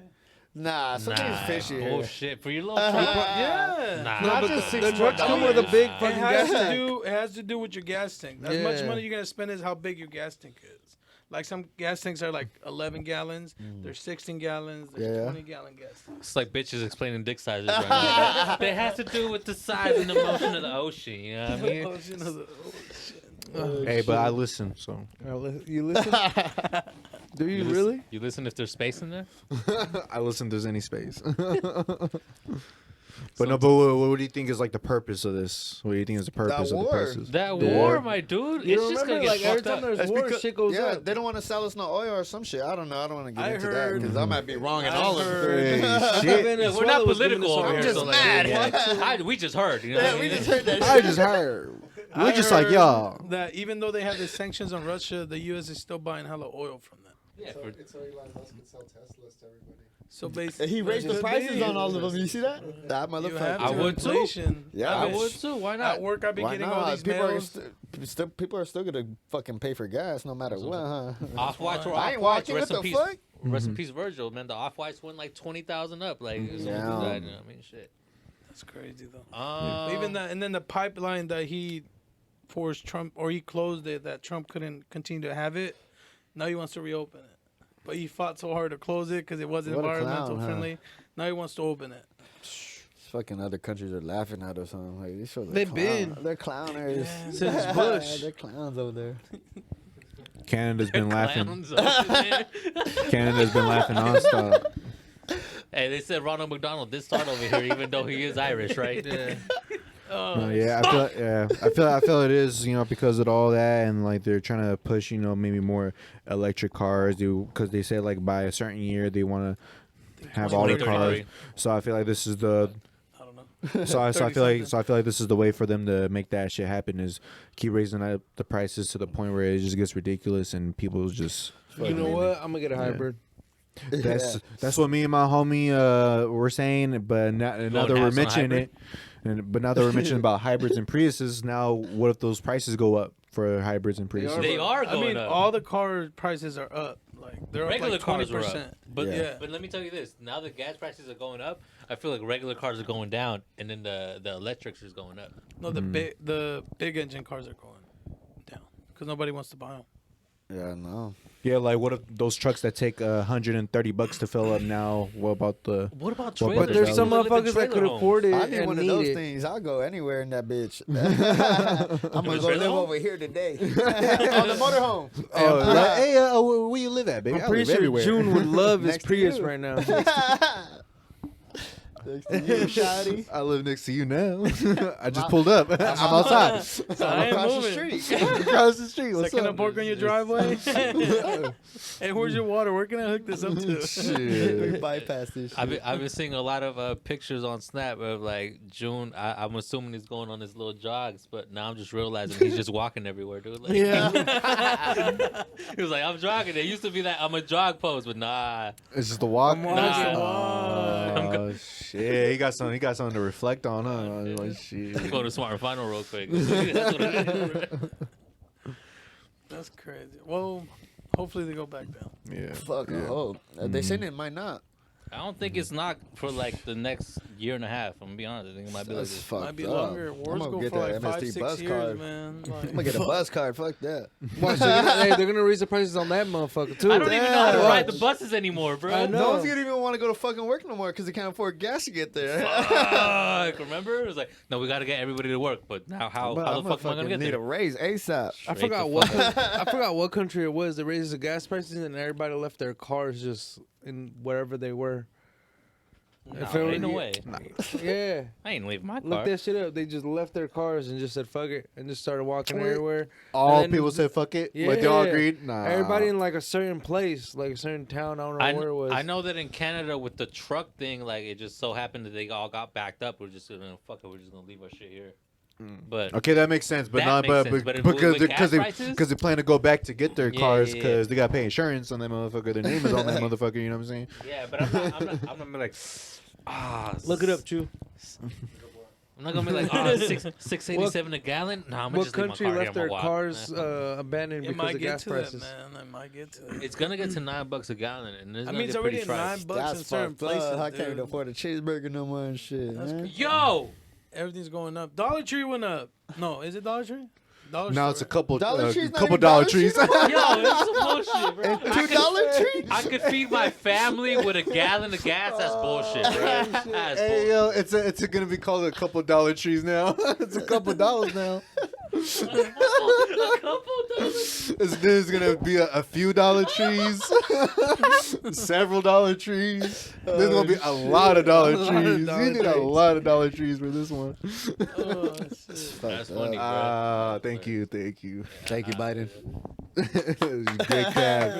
Nah, something's fishy here. bullshit for your little truck. Yeah. Nah, Not but just the $6 trucks come with a big It fucking has gas to tank. do. It has to do with your gas tank. As much Yeah. money you're gonna spend is how big your gas tank is. Like some gas tanks are like 11 gallons. There's 16 gallons. There's Yeah. 20-gallon gas tanks. It's like bitches explaining dick sizes right now. It has to do with the size and the motion of the ocean. You know what I mean? Ocean of the- oh, shit. Hey, but I listen, so You listen? Do you really? You listen if there's space in there? I listen. If there's any space. But what do you think is like the purpose of this? What do you think is the purpose of the prices? That war, my dude. You It's just gonna remember, get like every fucked time up. there's war, shit goes up. they don't want to sell us no oil or some shit. I don't know. I don't want to get I into that heard- because I might be wrong in I all of heard- it. Hey, shit. We're not political over here. just so like, mad. we just heard. You know what I We mean? just heard that. I just heard. We're I just like heard y'all. that even though they have the sanctions on Russia, the U.S. is still buying hella oil from them. Yeah, So for, it's so Elon Musk can sell Teslas to everybody. So basically, He raised the that's prices the on all of deal. them. You see that? That You have motherfucker. I to would too. inflation. Yeah, I bitch. would too. Why At not? work, I've been Why getting not? all these People are mails. people are still gonna fucking pay for gas no matter what, huh? Off-whites were I ain't off-whites. walking. Rest What in the peace. fuck? Rest in peace, Virgil. Man, the off-whites went like 20,000 up. Like, as soon as he Yeah. died, you know what I mean? Shit. That's crazy though. Um, Even that, and then the pipeline that he forced Trump, or he closed it, that Trump couldn't continue to have it. Now he wants to reopen it, but he fought so hard to close it because it wasn't What a environmental clown, huh? friendly. Now he wants to open it. Fucking other countries are laughing at us. Like these shows. They've been. They're clowners. Yeah. Since Bush. They're clowns over there. Canada's been laughing. clowns over there. Canada's been laughing nonstop. Hey, they said Ronald McDonald did start over here, even though he is Irish, right? Yeah. No, yeah, I feel it is, because of all that, and like they're trying to push, maybe more electric cars, because they say like by a certain year they want to have all the cars. 2033. So I feel like this is the I don't know. so I feel 30 like this is the way for them to make that shit happen, is keep raising up the prices to the point where it just gets ridiculous and people just You know what? I'm gonna get a hybrid. that's what me and my homie were saying, but now that we're halves on mentioning hybrid? it, but now that we're mentioning about hybrids and Priuses, now what if those prices go up for hybrids and Priuses? They are I going mean, up. all the car prices are up. Like they're Regular up like cars are up. 20%. But Yeah. but let me tell you this: now the gas prices are going up. I feel like regular cars are going down, and then the electrics is going up. No, the big engine cars are going down because nobody wants to buy them. Yeah, no. Yeah, like what if those trucks that take $130 to fill up now? What about the? What about What trailers? about But there's some People live in motherfuckers that trailer could homes. afford it I need and one of need those it. things. I'll go anywhere in that bitch. I'm gonna go live over here today on the motorhome. Hey, where you live at, baby? I'm I pretty live sure everywhere. June would love his Next to Prius you. right now. Next to you, shawty. I live next to you now. I just pulled up. I'm outside. I ain't Across the moving. street. Across the street. What's Can I up? park on your driveway? Hey, where's your water? Where can I hook this up to? Shit. We bypass this shit. I've been seeing a lot of pictures on Snap of like June. I'm assuming he's going on his little jogs, but now I'm just realizing he's just walking everywhere, dude. Like, Yeah. he was like, I'm jogging. There used to be that I'm a jog pose, but nah. It's just the walk. I'm walking. I'm Oh shit! He got something to reflect on, huh? Like shit. Go to Smart and Final real quick. That's what it is. That's crazy. Well, hopefully they go back down. Yeah. Fuck, I hope. They saying it might not. I don't think it's not for like the next year and a half. I'm gonna be honest. I think it might be like That's this. fucked Might be up. longer. I'm Wars gonna go get for that like MST 5-6 bus years, card. man. I'm Like, gonna get a bus card. Fuck that. Watch, they're gonna raise the prices on that motherfucker too. I don't even know how to Yeah. ride the buses anymore, bro. I know. No one's gonna even want to go to fucking work no more because they can't afford gas to get there. Fuck, remember? It was like, no, we gotta get everybody to work. But now, how But the I'm fuck am I gonna get need there? a raise ASAP. I Straight forgot the what fuck I forgot what country it was that raises the gas prices and everybody left their cars just in wherever they were. No, If it ain't no was- way. Yeah. I ain't leaving my car. Look that shit up. They just left their cars and just said fuck it and just started walking everywhere. All And then- people said fuck it. Like they all Yeah. agreed. Nah. Everybody in like a certain place, like a certain town, I don't know where it was. I know that in Canada with the truck thing, like it just so happened that they all got backed up. We're just gonna fuck it. We're just gonna leave our shit here. But Okay, that makes sense, but That not makes but, sense, but but because with gas prices? because they plan to go back to get their Yeah, cars yeah, yeah. because they got to pay insurance on that motherfucker. Their name is on that motherfucker. You know what I'm saying? yeah, but I'm not gonna be like, Look it up, Chew. I'm not gonna be like, $6.87 a gallon. Nah, I'm gonna What just leave my country car left here. their cars abandoned it because might of get gas to prices? that, man. It might get to that. It's gonna get to $9 a gallon, and it's I gonna mean, it's get already pretty at pricey. $9 in certain places. I can't dude. afford a cheeseburger no more and shit. That's man. crazy. Yo, Everything's going up. Dollar Tree went up. No, is it Dollar Tree? Dollar Now Store, it's a right? couple Dollar Tree's not couple even Dollar Dollar Tree Trees. no more? yo, this is some bullshit, bro. $2 treat? I could feed my family with a gallon of gas. That's bullshit, bro. That's Hey bullshit. yo, it's gonna be called a couple Dollar Trees now. It's a couple dollars now. This is gonna be a few Dollar Trees, several Dollar Trees. There's gonna be a lot of Dollar Trees. You need a lot of Dollar Trees for this one. Oh, shit. That's funny, bro. Thank you. Thank you, Biden. Good cap.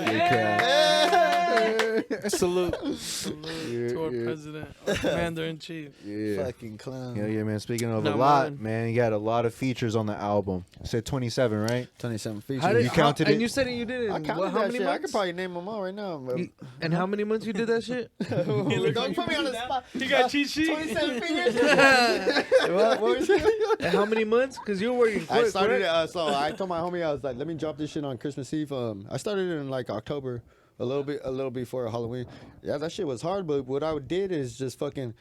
Salute to our president, our commander in chief. Yeah. Fucking clown. Yeah, man. Speaking of Not a lot, mine. man, you got a lot of features on the album. You said 27, right? 27 features. You counted it? And you said you did it. I In counted how that many shit. I months? could probably name them all right now. But And how many months you did that shit? don't put me on the spot. You got cheat sheet. 27 fingers. what was it? And how many months? Because you were working quick, I started. correct? So I told my homie, I was like, let me drop this shit on Christmas Eve. I started in like October, a little before Halloween. Yeah, that shit was hard. But what I did is just fucking.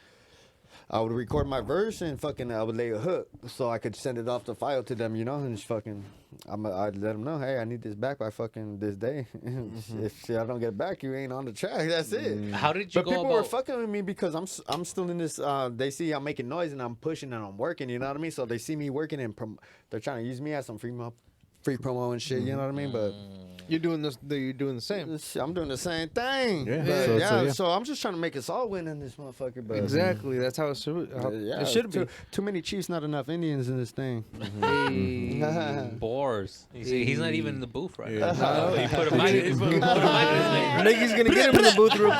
I would record my verse and fucking I would lay a hook so I could send it off the file to them, you know, and just fucking I'd let them know, hey, I need this back by fucking this day. If I don't get it back, you ain't on the track. That's it. How did you But go people about? were fucking with me because I'm still in this. They see I'm making noise and I'm pushing and I'm working. You know what I mean? So they see me working and they're trying to use me as some free promo and shit. You know what I mean? But You're doing this. You're doing the same. I'm doing the same thing. Yeah. But So, so I'm just trying to make us all win in this motherfucker. But Exactly. That's how it should. yeah, It should be. Too many Chiefs, not enough Indians in this thing. Hey. Bores. You see, he's not even in the booth right Yeah. now. You put a mic in his name. Niggas gonna get him in the booth real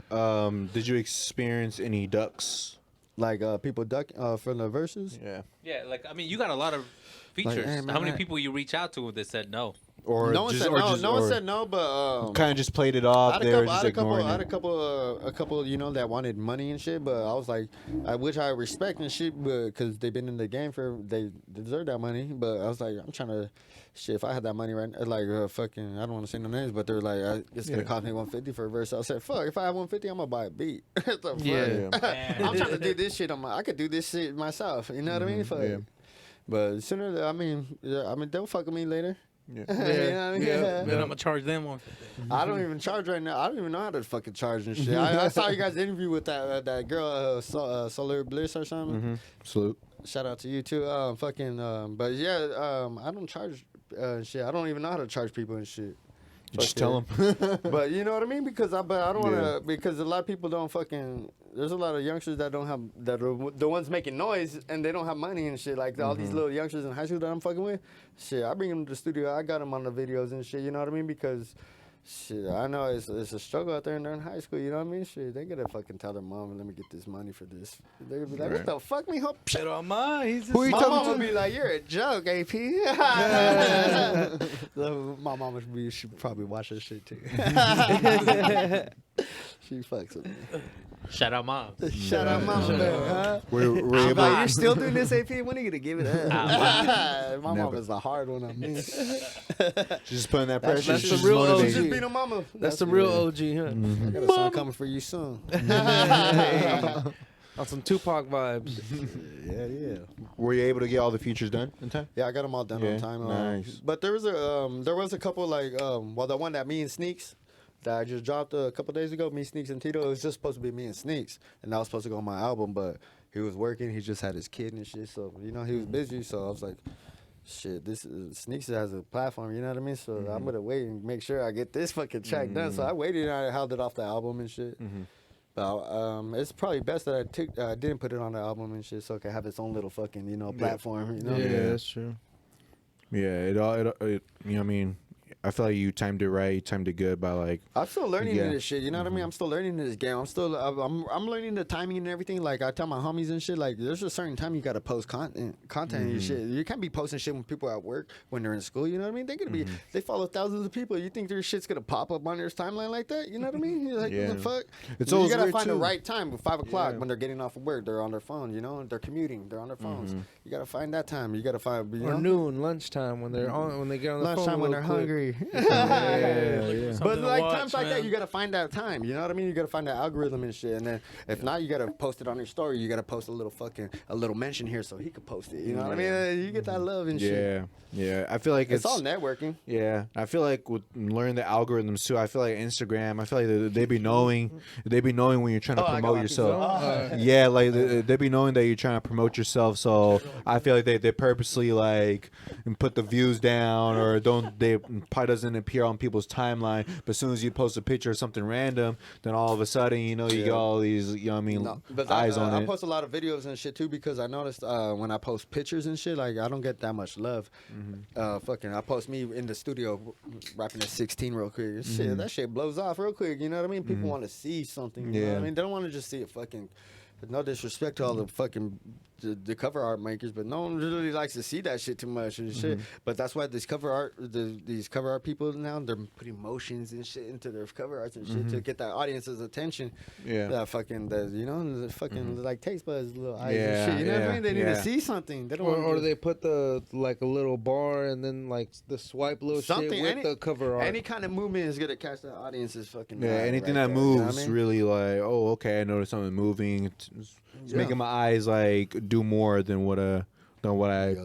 quick. Did you experience any ducks? Like people duck from the verses. Yeah. Yeah, like I mean, you got a lot of features. hey, man, How many I- people you reach out to that said no? Or No one just, said or no. just, No one or said no, but kind of just played it I off. had They were just ignoring I had it. a couple, you know, that wanted money and shit. But I was like, which I respect and shit, because they've been in the game they deserve that money. But I was like, I'm trying to, shit. If I had that money right, like fucking, I don't want to say no names, but they're like, it's gonna cost me 150 for a verse. I said, fuck, if I have 150, I'm gonna buy a beat. What the fuck? Yeah. I'm trying to do this shit. I could do this shit myself. You know what I mean? Fuck. Yeah. But sooner, I mean, they'll fuck with me later. Yeah. You know what I mean? Then I'm gonna charge them one. I don't even charge right now. I don't even know how to fucking charge and shit. I saw you guys interview with that girl, Solar Bliss or something. Salute. Shout out to you too. But yeah, I don't charge shit. I don't even know how to charge people and shit. Just tell them. But you know what I mean? Because I don't want to. Yeah. Because a lot of people don't fucking. There's a lot of youngsters that don't have that are the ones making noise and they don't have money and shit. Like all these little youngsters in high school that I'm fucking with. Shit, I bring them to the studio. I got them on the videos and shit. You know what I mean? Because shit, I know it's a struggle out there and they're in high school. You know what I mean? Shit, they gotta fucking tell their mom, let me get this money for this. They're gonna be like, what the fuck, me? Pero ma, he's Who you just my mom would be like, you're a joke, AP. So my mom should probably watch this shit too. She fucks with me. Shout out mom. Shout out mama bear, huh? We're I'm able. like, you're still doing this, AP? When are you gonna give it up? My mom Never. is a hard one on me. Just putting that pressure. That's She's the just real motivating. She's OG. just being a mama. That's the real OG, huh? I got a song coming for you soon. On some Tupac vibes. Yeah. Were you able to get all the features done in time? Yeah, I got them all done Yeah, on time. nice. But there was a couple like the one that me and Sneaks that I just dropped a couple days ago. Me, Sneaks, and Tito. It was just supposed to be me and Sneaks, and that was supposed to go on my album. But he was working. He just had his kid and shit. So he was busy. So I was like, shit, this Sneaks has a platform. You know what I mean? So I'm gonna wait and make sure I get this fucking track done. So I waited and I held it off the album and shit. But it's probably best that I didn't put it on the album and shit, so it can have its own little fucking platform. You know? Yeah. That's true. Yeah, you know what I mean, I feel like you timed it right, you timed it good by like. I'm still learning Yeah. in this shit. You know what I mean? I'm still learning in this game. I'm learning the timing and everything. Like I tell my homies and shit. Like there's a certain time you gotta post content and your shit. You can't be posting shit when people are at work, when they're in school. You know what I mean? They're gonna be. They follow thousands of people. You think their shit's gonna pop up on their timeline like that? You know what I mean? You're like, Yeah. what the fuck? It's you always gotta weird, find the too. right time. 5 o'clock Yeah. when they're getting off of work, they're on their phone. You know, they're commuting. They're on their phones. You gotta find that time. You gotta find. You Or know? noon, lunchtime when they're on when they get on the Lunchtime phone when real they're quick. hungry. Yeah. something But like to watch, times like that, man. you gotta find that time. You know what I mean? You gotta find that algorithm and shit. And then if not, you gotta post it on your story. You gotta post a little mention here so he could post it. You know what I mean? You get that love and shit. Yeah. I feel like It's all networking. Yeah, I feel like with learning the algorithms too. I feel like Instagram. I feel like they be knowing when you're trying to promote yourself. Yeah, like they be knowing that you're trying to promote yourself. So I feel like they purposely like put the views down or they probably doesn't appear on people's timeline. But as soon as you post a picture of something random, then all of a sudden you get all these eyes on it. I post a lot of videos and shit too because I noticed when I post pictures and shit, like I don't get that much love. I post me in the studio rapping at 16 real quick. Shit, that shit blows off real quick. You know what I mean? People want to see something. You know what I mean? They don't want to just see it fucking. No disrespect to all the fucking the cover art makers, but no one really likes to see that shit too much and shit. But that's why these cover art people now, they're putting emotions and shit into their cover arts and shit to get that audience's attention. Yeah, that fucking the fucking like taste buds, little eyes and shit. You know what I mean? They need to see something. They don't or they put the like a little bar and then like the swipe little something shit with the cover art. Any kind of movement is gonna catch the audience's fucking. Anything right that there, moves, you know what I mean? really like, oh, okay, I noticed something moving. It's making my eyes like do more than what I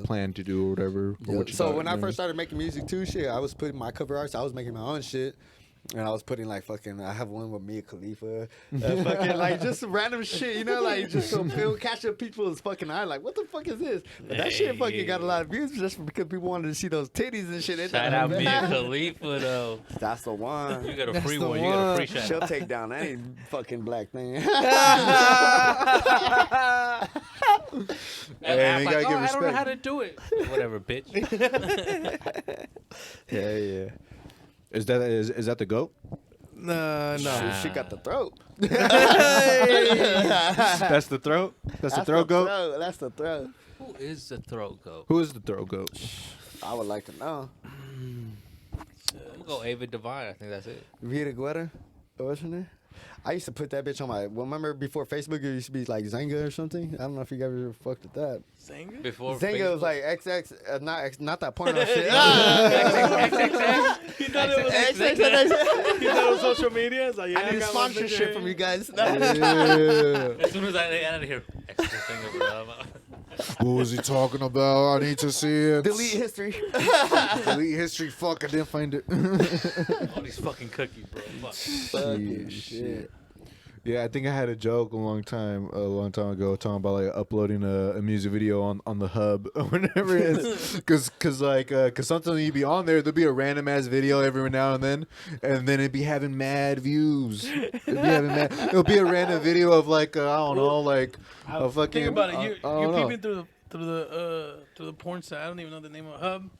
planned to do or whatever. Or so when I first started making music too, shit, I was putting my cover arts. I was making my own shit. And I was putting like fucking. I have one with Mia Khalifa, fucking like just some random shit, you know, like just some film catching people's fucking eye, like what the fuck is this? But that shit fucking got a lot of views just because people wanted to see those titties and shit. Shout out Mia Khalifa though. That's the one. You got a free one. You got a free shout. She'll take down any fucking black thing. Hey, man, like, gotta give I don't know respect. how to do it. Whatever, bitch. Yeah. Is that the goat? No. She got the throat. That's the throat. That's the throat goat. That's the throat. Who is the throat goat? Who is the throat goat? I would like to know. I'm gonna go Ava Devine. I think that's it. Vita Guetta. What's her name? I used to put that bitch on my. Remember before Facebook, it used to be like Zynga or something. I don't know if you ever fucked with that. Zynga? Before Zynga Facebook? was like XX, not that porno shit. He thought it was social media. It's like, yeah, I need got one sponsorship picture from here. you guys. As soon as I get out of here, extra finger, bro. What was he talking about? I need to see it. Delete history. Delete history. Fuck, I didn't find it. All these fucking cookies, bro. Fuck. Fucking shit. Yeah, I think I had a joke a long time ago talking about like uploading a music video on the hub or whatever it is, cause sometimes you be on there'll be a random ass video every now and then it'd be having mad views. It'll be a random video of like I don't know, like a fucking. Think about it. You're know. peeping through the porn site. I don't even know the name of Hub.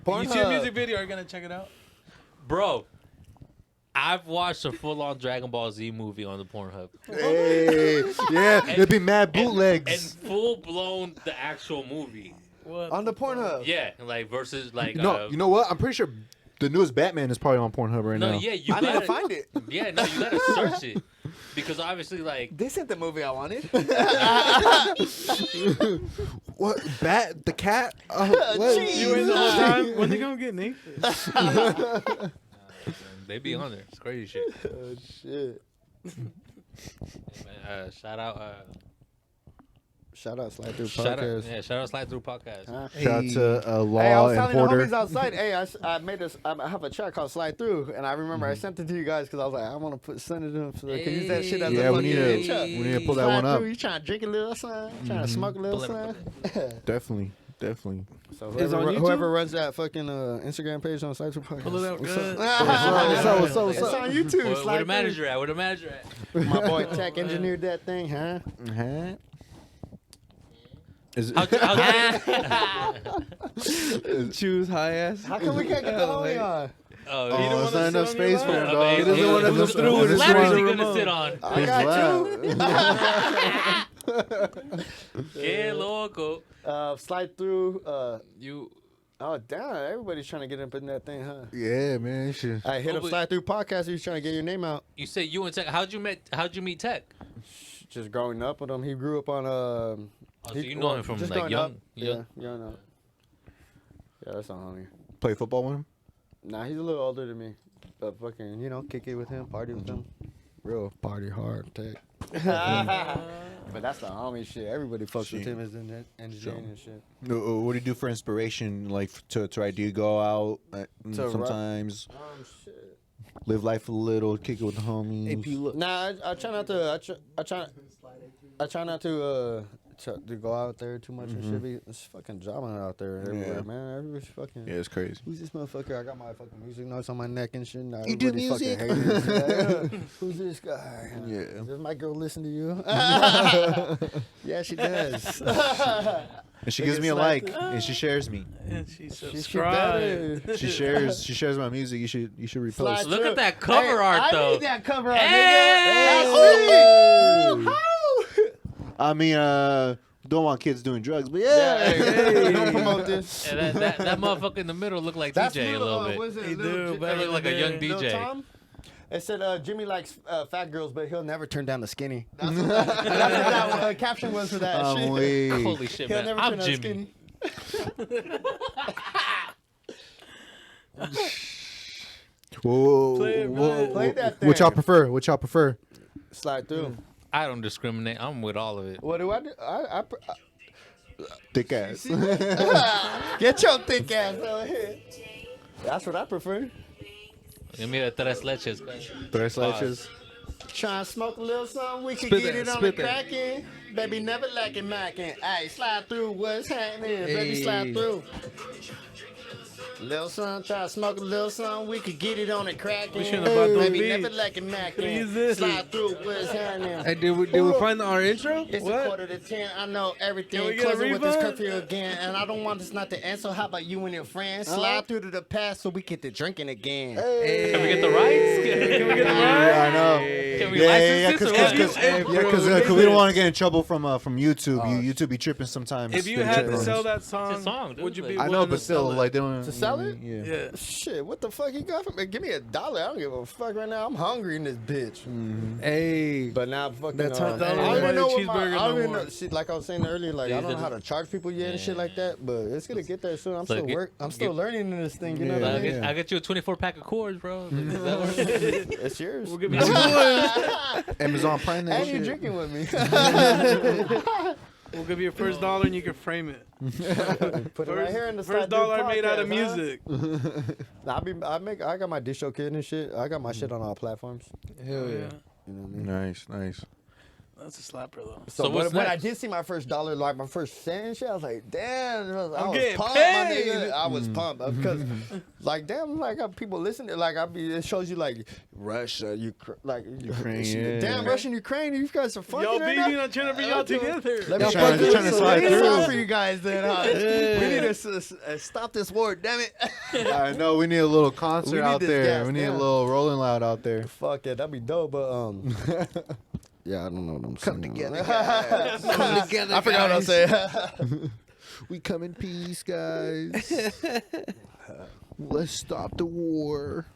Porn You see a Hub. music video, are you gonna check it out? Bro, I've watched a full-on Dragon Ball Z movie on the Pornhub. Hey, yeah, it'd be mad And bootlegs. full-blown the actual movie. What? On the Pornhub. Yeah, like versus like. No, you know what? I'm pretty sure the newest Batman is probably on Pornhub right now. No, yeah, you I need gotta to find it. Yeah, no, you gotta search it because obviously, like, This ain't the movie I wanted. What? Bat? The cat? What? You waiting the whole time? When they gonna get naked? they be on there. It's crazy shit. Oh shit. Man, Shout out Slide Through shout out, Podcast. yeah, shout out Slide Through Podcast. Huh? Shout out to Law Hey, I was and telling the Porter. homies outside. Hey, I made this. I have a track called Slide Through, and I remember I sent it to you guys because I was like, I want to send it to them so they can use that shit as Yeah, a we fucking need to intro. we need to pull that Slide one up. through, you trying to drink a little something, trying to smoke a little Pull it, something. Definitely. So It's on YouTube? whoever runs that fucking Instagram page on Slide Through Podcast. Pull it out What's good. up? What's up? It's on YouTube. Where Slide the manager at? Where the manager at? Through. My boy Tech engineered that thing, huh? Uh-huh. Is How'd Choose high ass. How come we can't get the homie on? Oh, Oh, don't there's wanna not enough sit on your space for him, lap. dog. He He doesn't want to Whose come through with his lap is he remote. gonna sit on? I got you. Que loco. Slide Through. You. Oh damn! Everybody's trying to get up in that thing, huh? Yeah, man. You should. I hit Oh, up but- Slide Through Podcast. He's trying to get your name out. You say you and Tech. How'd you meet Tech? Just growing up with him, he grew up on. Oh, so you know him from just like growing young. up. Yeah, young up. Yeah, that's not homie. Play football with him? Nah, he's a little older than me. fucking, you know, kick it with him, party with him. Real party hard tech. But that's the homie shit. Everybody fucks with him as an engineer and shit. What do you do for inspiration? Like to try to go out sometimes, Shit. live life a little, kick it with the homies. AP, look. Nah, I try not to. I try not to go out there too much and shit. It's fucking drama out there everywhere, man. Everybody's fucking. Yeah, it's crazy. Who's this motherfucker? I got my fucking music notes on my neck and shit. Now You do everybody music? fucking hating this guy. Who's this guy? Yeah. Does my girl listen to you? Yeah, she does. And she gives me a like, and she shares me. And she She subscribed. better. She shares my music. You should repost. Slide Look through. at that cover art, though. I need that cover art, Hey! nigga. I mean, don't want kids doing drugs, but yeah. Don't promote this. And that motherfucker in the middle looked like DJ a little bit. Was it He little do, That looked like a young Lil DJ. Tom? It said Jimmy likes fat girls, but he'll never turn down the skinny. That's what that caption was for that shit. Wait. Holy shit, He'll man. never I'm turn down Jimmy. skinny. Whoa. Play that What y'all thing. prefer? Slide through. I don't discriminate. I'm with all of it. What do I do? Thick ass. Get your thick ass over here. That's what I prefer. Give me the tres leches. Tres leches. Try and smoke a little something, we can Spit get that, it on the spit that. cracking. Baby, never lacking macking. Ayy, slide through, what's happening? Baby, slide through. Little something, try to smoke a little something, we could get it on the cracking. We shouldn't have bought those Baby, beats. never lacking macking. use this. Slide through, what's happening? Hey, did we find our intro? It's a What? 9:45. I know everything. Can we get a Closing with this refund? curfew again, and I don't want this not to end. So how about you and your friends slide through to the past so we get to drinking again? Can we get the rights? Can we get the rights? I know. Can we Yeah, license this or what? because we don't want to get in trouble from YouTube. YouTube be tripping sometimes. If you They had trip to on sell us. that song, It's a song, dude. would you be I know, willing but to sell still, it? like they don't. To sell it? Yeah. Yeah. Shit, what the fuck you got from me? Give me $1. I don't give a fuck right now. I'm hungry in this bitch. Hey, But now fucking. That $10 I don't buy even the know what my. cheeseburger I don't no even more. know. See, like I was saying earlier, like I don't know how to charge people yet and shit like that. But it's gonna get there soon. I'm So still get- I'm still learning in this thing. You know Yeah. what I I'll mean? get you a 24-pack of Coors, bro. Does that work? It's yours. We'll give you $2. Amazon Prime that And you shit. drinking with me. We'll give you your first $1 and you can frame it. Put it right here in the First Slide Through $1 made out of podcast, huh? music. Nah, I got my dish kid and shit. I got my shit on all platforms. hell yeah. You know what I mean? Nice. That's a slapper though. So, So what's when I next? did see my first $1, like my first cent and shit, I was like, damn, I was getting pumped, paid. my nigga. I was pumped because, like, damn, like people listening, like it shows you like Russia, Ukraine, yeah. damn, Russia and Ukraine, you guys are fucking Y'all right baby, now. I'm trying to bring y'all together. Let me Trying to slide we need a song through. for you guys then, huh? We need to stop this war, damn it. I know we need a little concert We need out this there. gas, We need a damn. little Rolling Loud out there. Fuck it, that'd be dope, but yeah, I don't know what I'm saying. Come together, Come together, I forgot what I'm saying. We come in peace, guys. Let's stop the war.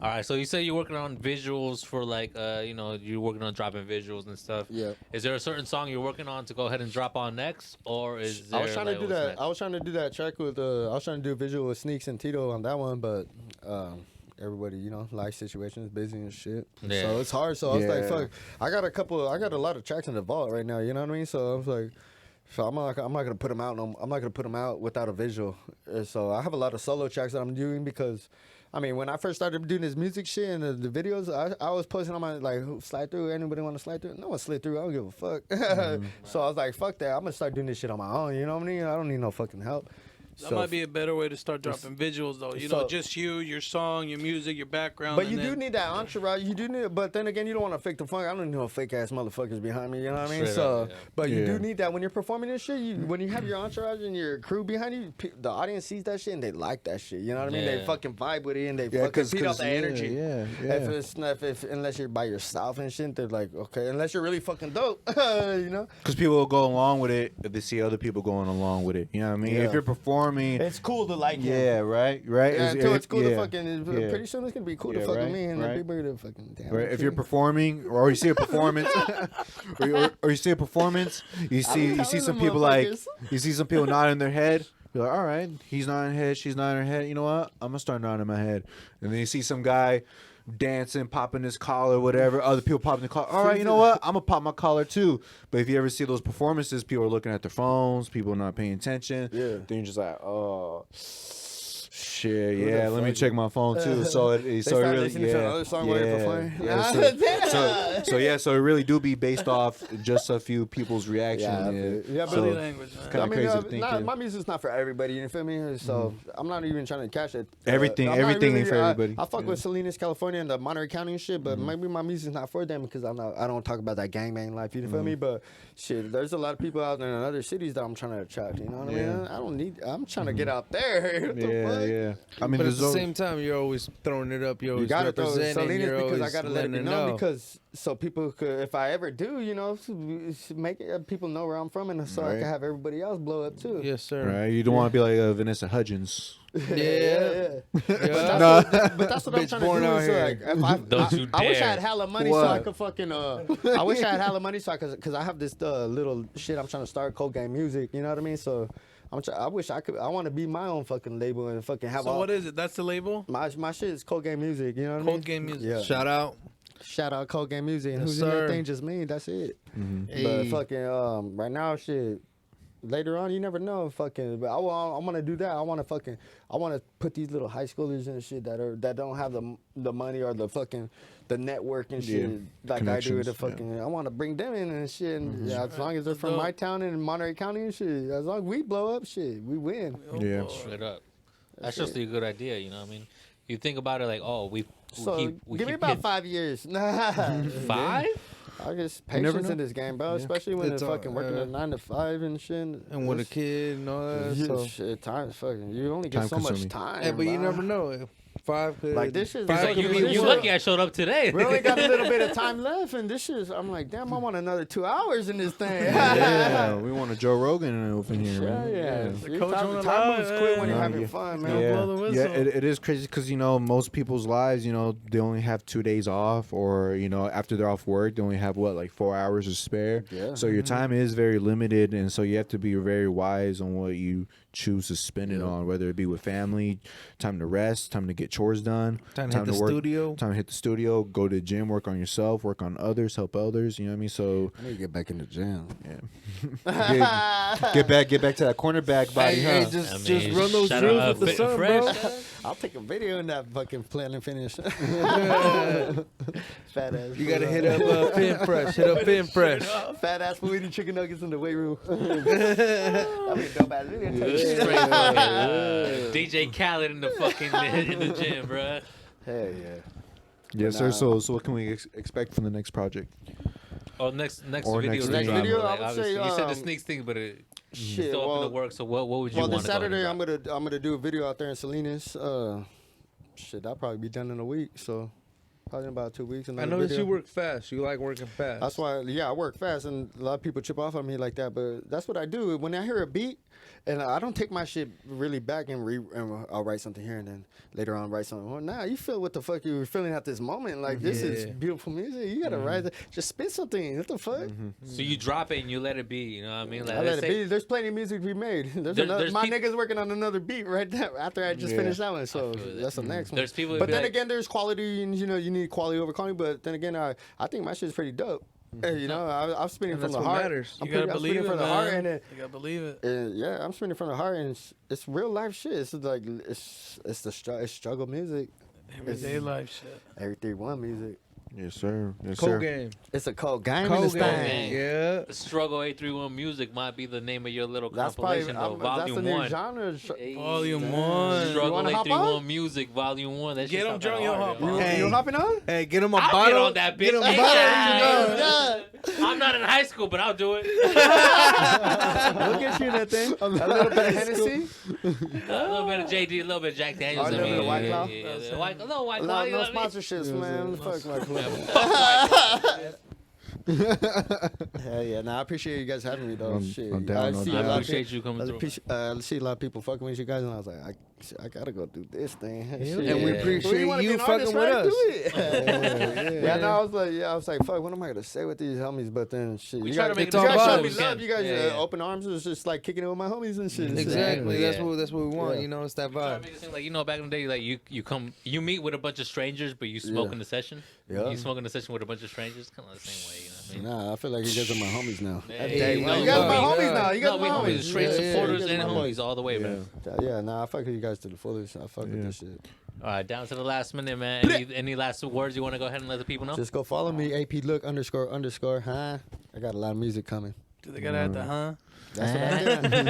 All right, so you say you're working on visuals for like, you're working on dropping visuals and stuff. Yeah. Is there a certain song you're working on to go ahead and drop on next, or is there? I was trying like, to do what's that. next? I was trying to do that track with. I was trying to do a visual with Sneaks and Tito on that one, but everybody, life situations, busy and shit. Yeah. So it's hard. So I was like, Yeah. fuck. I got a lot of tracks in the vault right now. You know what I mean? So I was like. So I'm not gonna put them out. I'm not gonna put them out without a visual. So I have a lot of solo tracks that I'm doing because, I mean, when I first started doing this music shit and the videos, I was posting on my slide through. Anybody want to slide through? No one slid through. I don't give a fuck. So I was like, fuck that. I'm gonna start doing this shit on my own. You know what I mean? I don't need no fucking help. That might be a better way to start dropping visuals, though. Just you, your song, your music, your background. But you do need that entourage. You do need, but then again, you don't want to fake the funk. I don't need no fake ass motherfuckers behind me. You know what I mean? Straight So, up, yeah. but you Yeah. do need that when you're performing this shit. When you have your entourage and your crew behind you, the audience sees that shit and they like that shit. You know what I mean? They Yeah. fucking vibe with it and they Yeah, fucking feed off cause the energy. Yeah. If it's not, unless you're by yourself and shit, they're like, okay, unless you're really fucking dope, you know. Because people will go along with it if they see other people going along with it. You know what I mean? Yeah. If you're performing, It's cool to like him. yeah, right. Yeah, until it's cool to yeah. fucking. Yeah. Pretty soon it's gonna be cool Yeah, to fuck right, with me, and right. then people are gonna fucking damn. Right, if okay. you're performing, or you see a performance, or you see a performance, you see telling some them people like motherfuckers. you see some people nodding their head. You're like, all right, he's nodding her head, she's nodding her head. You know what? I'm gonna start nodding my head. And then you see some guy dancing, popping his collar, whatever. Other people popping the collar. All right, you know what? I'm gonna pop my collar too. But if you ever see those performances, people are looking at their phones, people are not paying attention. Yeah. Then you're just like, oh. Shit, yeah. Let me check my phone too. So it start really, listening to another song while you're performing? So it really do be based off just a few people's reaction. Yeah, so Body language, man. kind of crazy to think. my music's not for everybody. You feel me? So I'm not even trying to catch it. Everything I'm not ain't for everybody. I fuck with Salinas, California, and the Monterey County and shit. But maybe my music's not for them because I don't talk about that gangbang life. You feel me? But shit, there's a lot of people out there in other cities that I'm trying to attract. You know what I mean? I'm trying to get out there. What the fuck? Yeah. I mean, But at the same time, you're always throwing it up. You're always gotta throw representing. Salinas You're because I always gotta let it be letting known because so people could, if I ever do, you know, make it, people know where I'm from, and so I can have everybody else blow up too. Yes, sir. right? You don't want to be like Vanessa Hudgens. Yeah. But that's what I'm trying to do. Is like, I wish I had hella money so I could fucking. I wish I had hella money so I could, because I have this little shit I'm trying to start, Cold Game Music. You know what I mean? So I wish I could. I want to be my own fucking label and fucking have. So what is it? That's the label? My shit is Cold Game Music. You know what I mean? Cold Game Music. Yeah. Shout out. Cold Game Music. And Yes, who's in your sir. thing? Just me. That's it. Hey. But fucking right now, shit. Later on, you never know. Fucking, but I want to do that. I want to put these little high schoolers and shit that don't have the money or the fucking the network and shit like I do with the fucking. I want to bring them in and shit. And as long as they're from my town in Monterey County and shit, as long as we blow up, shit, we win. Yeah. Straight up. That's just a good idea, you know what I mean? You think about it like, oh, we So give me about 5 years. 5? I guess never patience know. in this game, bro. Especially when It's it's fucking working all- a 9 to 5 and shit. And with a kid and all that. So. Shit, time is fucking. You only get so much Time-consuming. time. Hey, but you bro. never know. 5 could. Like this shit. Five He's like, could be you one. lucky I showed up today. We only got a little bit of time left, and this shit. I'm like, damn, I want another 2 hours in this thing. Yeah, we want a Joe Rogan up in here, man. Yeah. The coach Time, on the time line, moves quick when you're yeah. having fun, man. Yeah. blow the whistle. It is crazy because most people's lives, they only have 2 days off, or after they're off work, they only have like 4 hours to spare. Yeah. So your time is very limited, and so you have to be very wise on what you choose to spend it on, whether it be with family, time to rest, time to get chores done, Time to hit the work, studio. time to hit the studio, go to the gym, work on yourself, work on others, help others. You know what I mean? So I need to get back in the gym. get back to that cornerback body, Hey, huh? just I mean, run those shout drills out, with the Fit sun, and bro. Fresh. I'll take a video in that fucking plan and finish. Fat ass. You gotta hit up Fin Fresh. Hit up Fin Fresh. Fat ass food eating chicken nuggets in the weight room. That'd be a dope ass video. Straight fucking, DJ Khaled in the fucking in the gym, bro. Hell yeah. Yes, sir. So what can we expect from the next project? Oh, next Or video. next to thing. drop, Next video, like, I would obviously, say, you said the sneak thing, but it's Shit. still up in Well, the works. So what would you well, want this to Saturday go I'm gonna do a video out there in Salinas. Shit, that'll probably be done in a week. So probably in about 2 weeks. I noticed you work fast. You like working fast. That's why, yeah, I work fast, and a lot of people chip off on me like that. But that's what I do. When I hear a beat, and I don't take my shit really back and I'll write something here and then later on write something. Well, nah, you feel what the fuck you were feeling at this moment. Like this is beautiful music. You gotta write it. Just spit something. What the fuck? So you drop it and you let it be. You know what I mean? Like, I let let's it say- be. There's plenty of music to be made. There's My peop- nigga's working on another beat right there after I just finished that one. So feel that. that's the next one. There's people. But be then like, again, there's quality, and you need quality over quality. But then again, I think my shit's pretty dope. You know, I'm spinning And from that's the what heart. matters. I'm You gotta I'm believe spinning it, from the heart, man. and You gotta believe it. yeah, I'm spinning from the heart, and it's real life shit. It's like it's it's struggle music, Everyday life shit. everything one music. Yes, sir. Yes, Cold sir. game. It's a cold game in Cold this game. thing. Yeah. the Struggle 831 Music might be the name of your little That's probably compilation, though. that's a Volume new 1. genre. Volume 1. Struggle wanna hop 831 Music, Volume 1. That Get shit's him not drunk, that you'll hard, hop yo. on. Hey. You hopping on? Hey, get him a I'll bottle. get on that bitch. Get him a Hey, bottle. yeah. I'm not in high school, but I'll do it. We'll get you in that thing. A little bit of Hennessy. A little bit of JD, a little bit of Jack Daniels. Oh, a little bit of White Claw? A little White Claw. No, you know no what I mean? sponsorships, man. Fuck my club. Fuck White Claw. Hell yeah, nah, I appreciate you guys having me though. I'm Shit, down, I no see doubt. a I lot of appreciate you coming through. I see a lot of people fucking with you guys, and I was like, shit, I gotta go do this thing. And we appreciate wanna be you an fucking artist, with right? us. Do it. Yeah, no, I was like, fuck, what am I gonna say with these homies? But then shit, We you try guys, to make you it guys all show vibes. me we love. can. You guys Yeah. open arms. It's just like kicking it with my homies and shit. Exactly. Yeah. That's what we want. Yeah. You know, it's that Try to vibe. make it seem like, you know, back in the day, like you meet with a bunch of strangers, but you smoke Yeah. in the session. Yeah. You smoke in the session with a bunch of strangers, kind of the same way. You know what I mean? Nah, I feel like you guys are my homies now. Hey, You no, guys are my no, homies now. You guys No, are we my homies, homies. straight Yeah, supporters you guys and are my homies all the way, man. Yeah, nah, I fuck with you guys to the fullest. I fuck with this shit. All right, down to the last minute, man. Any last words you want to go ahead and let the people know? Just go follow me, AP Look __, huh? I got a lot of music coming. Do they gotta add the huh? That's what I did.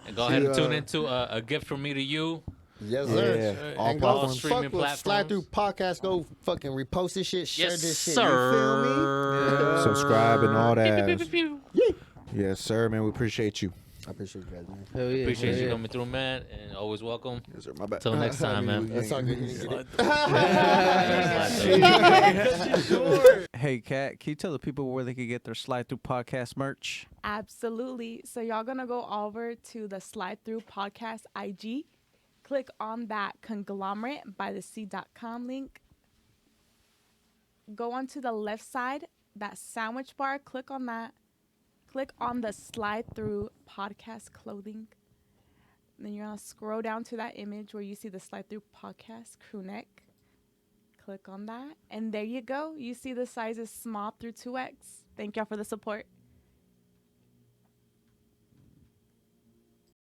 And go ahead and tune into a gift from me to you. Yes, sir. Yeah. All And go platforms. streaming fuck with Slide Through platforms. Podcast. Go fucking repost this shit, share Yes, this shit. sir. You feel me? Subscribe and all that. Pew, pew, pew, pew. Yes, sir, man. We appreciate you. I appreciate you guys, man. Hell yeah. Appreciate hell you yeah. coming through, man, and always welcome. Yes, sir. My bad. Till next time, man. That's all good. You didn't get it. Hey, Kat, can you tell the people where they can get their Slide Through Podcast merch? Absolutely. So y'all gonna go over to the Slide Through Podcast IG, click on that conglomerate by the sea.com link. Go on to the left side, that sandwich bar, click on that. Click on the Slide Through Podcast clothing. Then you're gonna scroll down to that image where you see the Slide Through Podcast crew neck. Click on that, and there you go. You see the sizes small through 2X. Thank y'all for the support.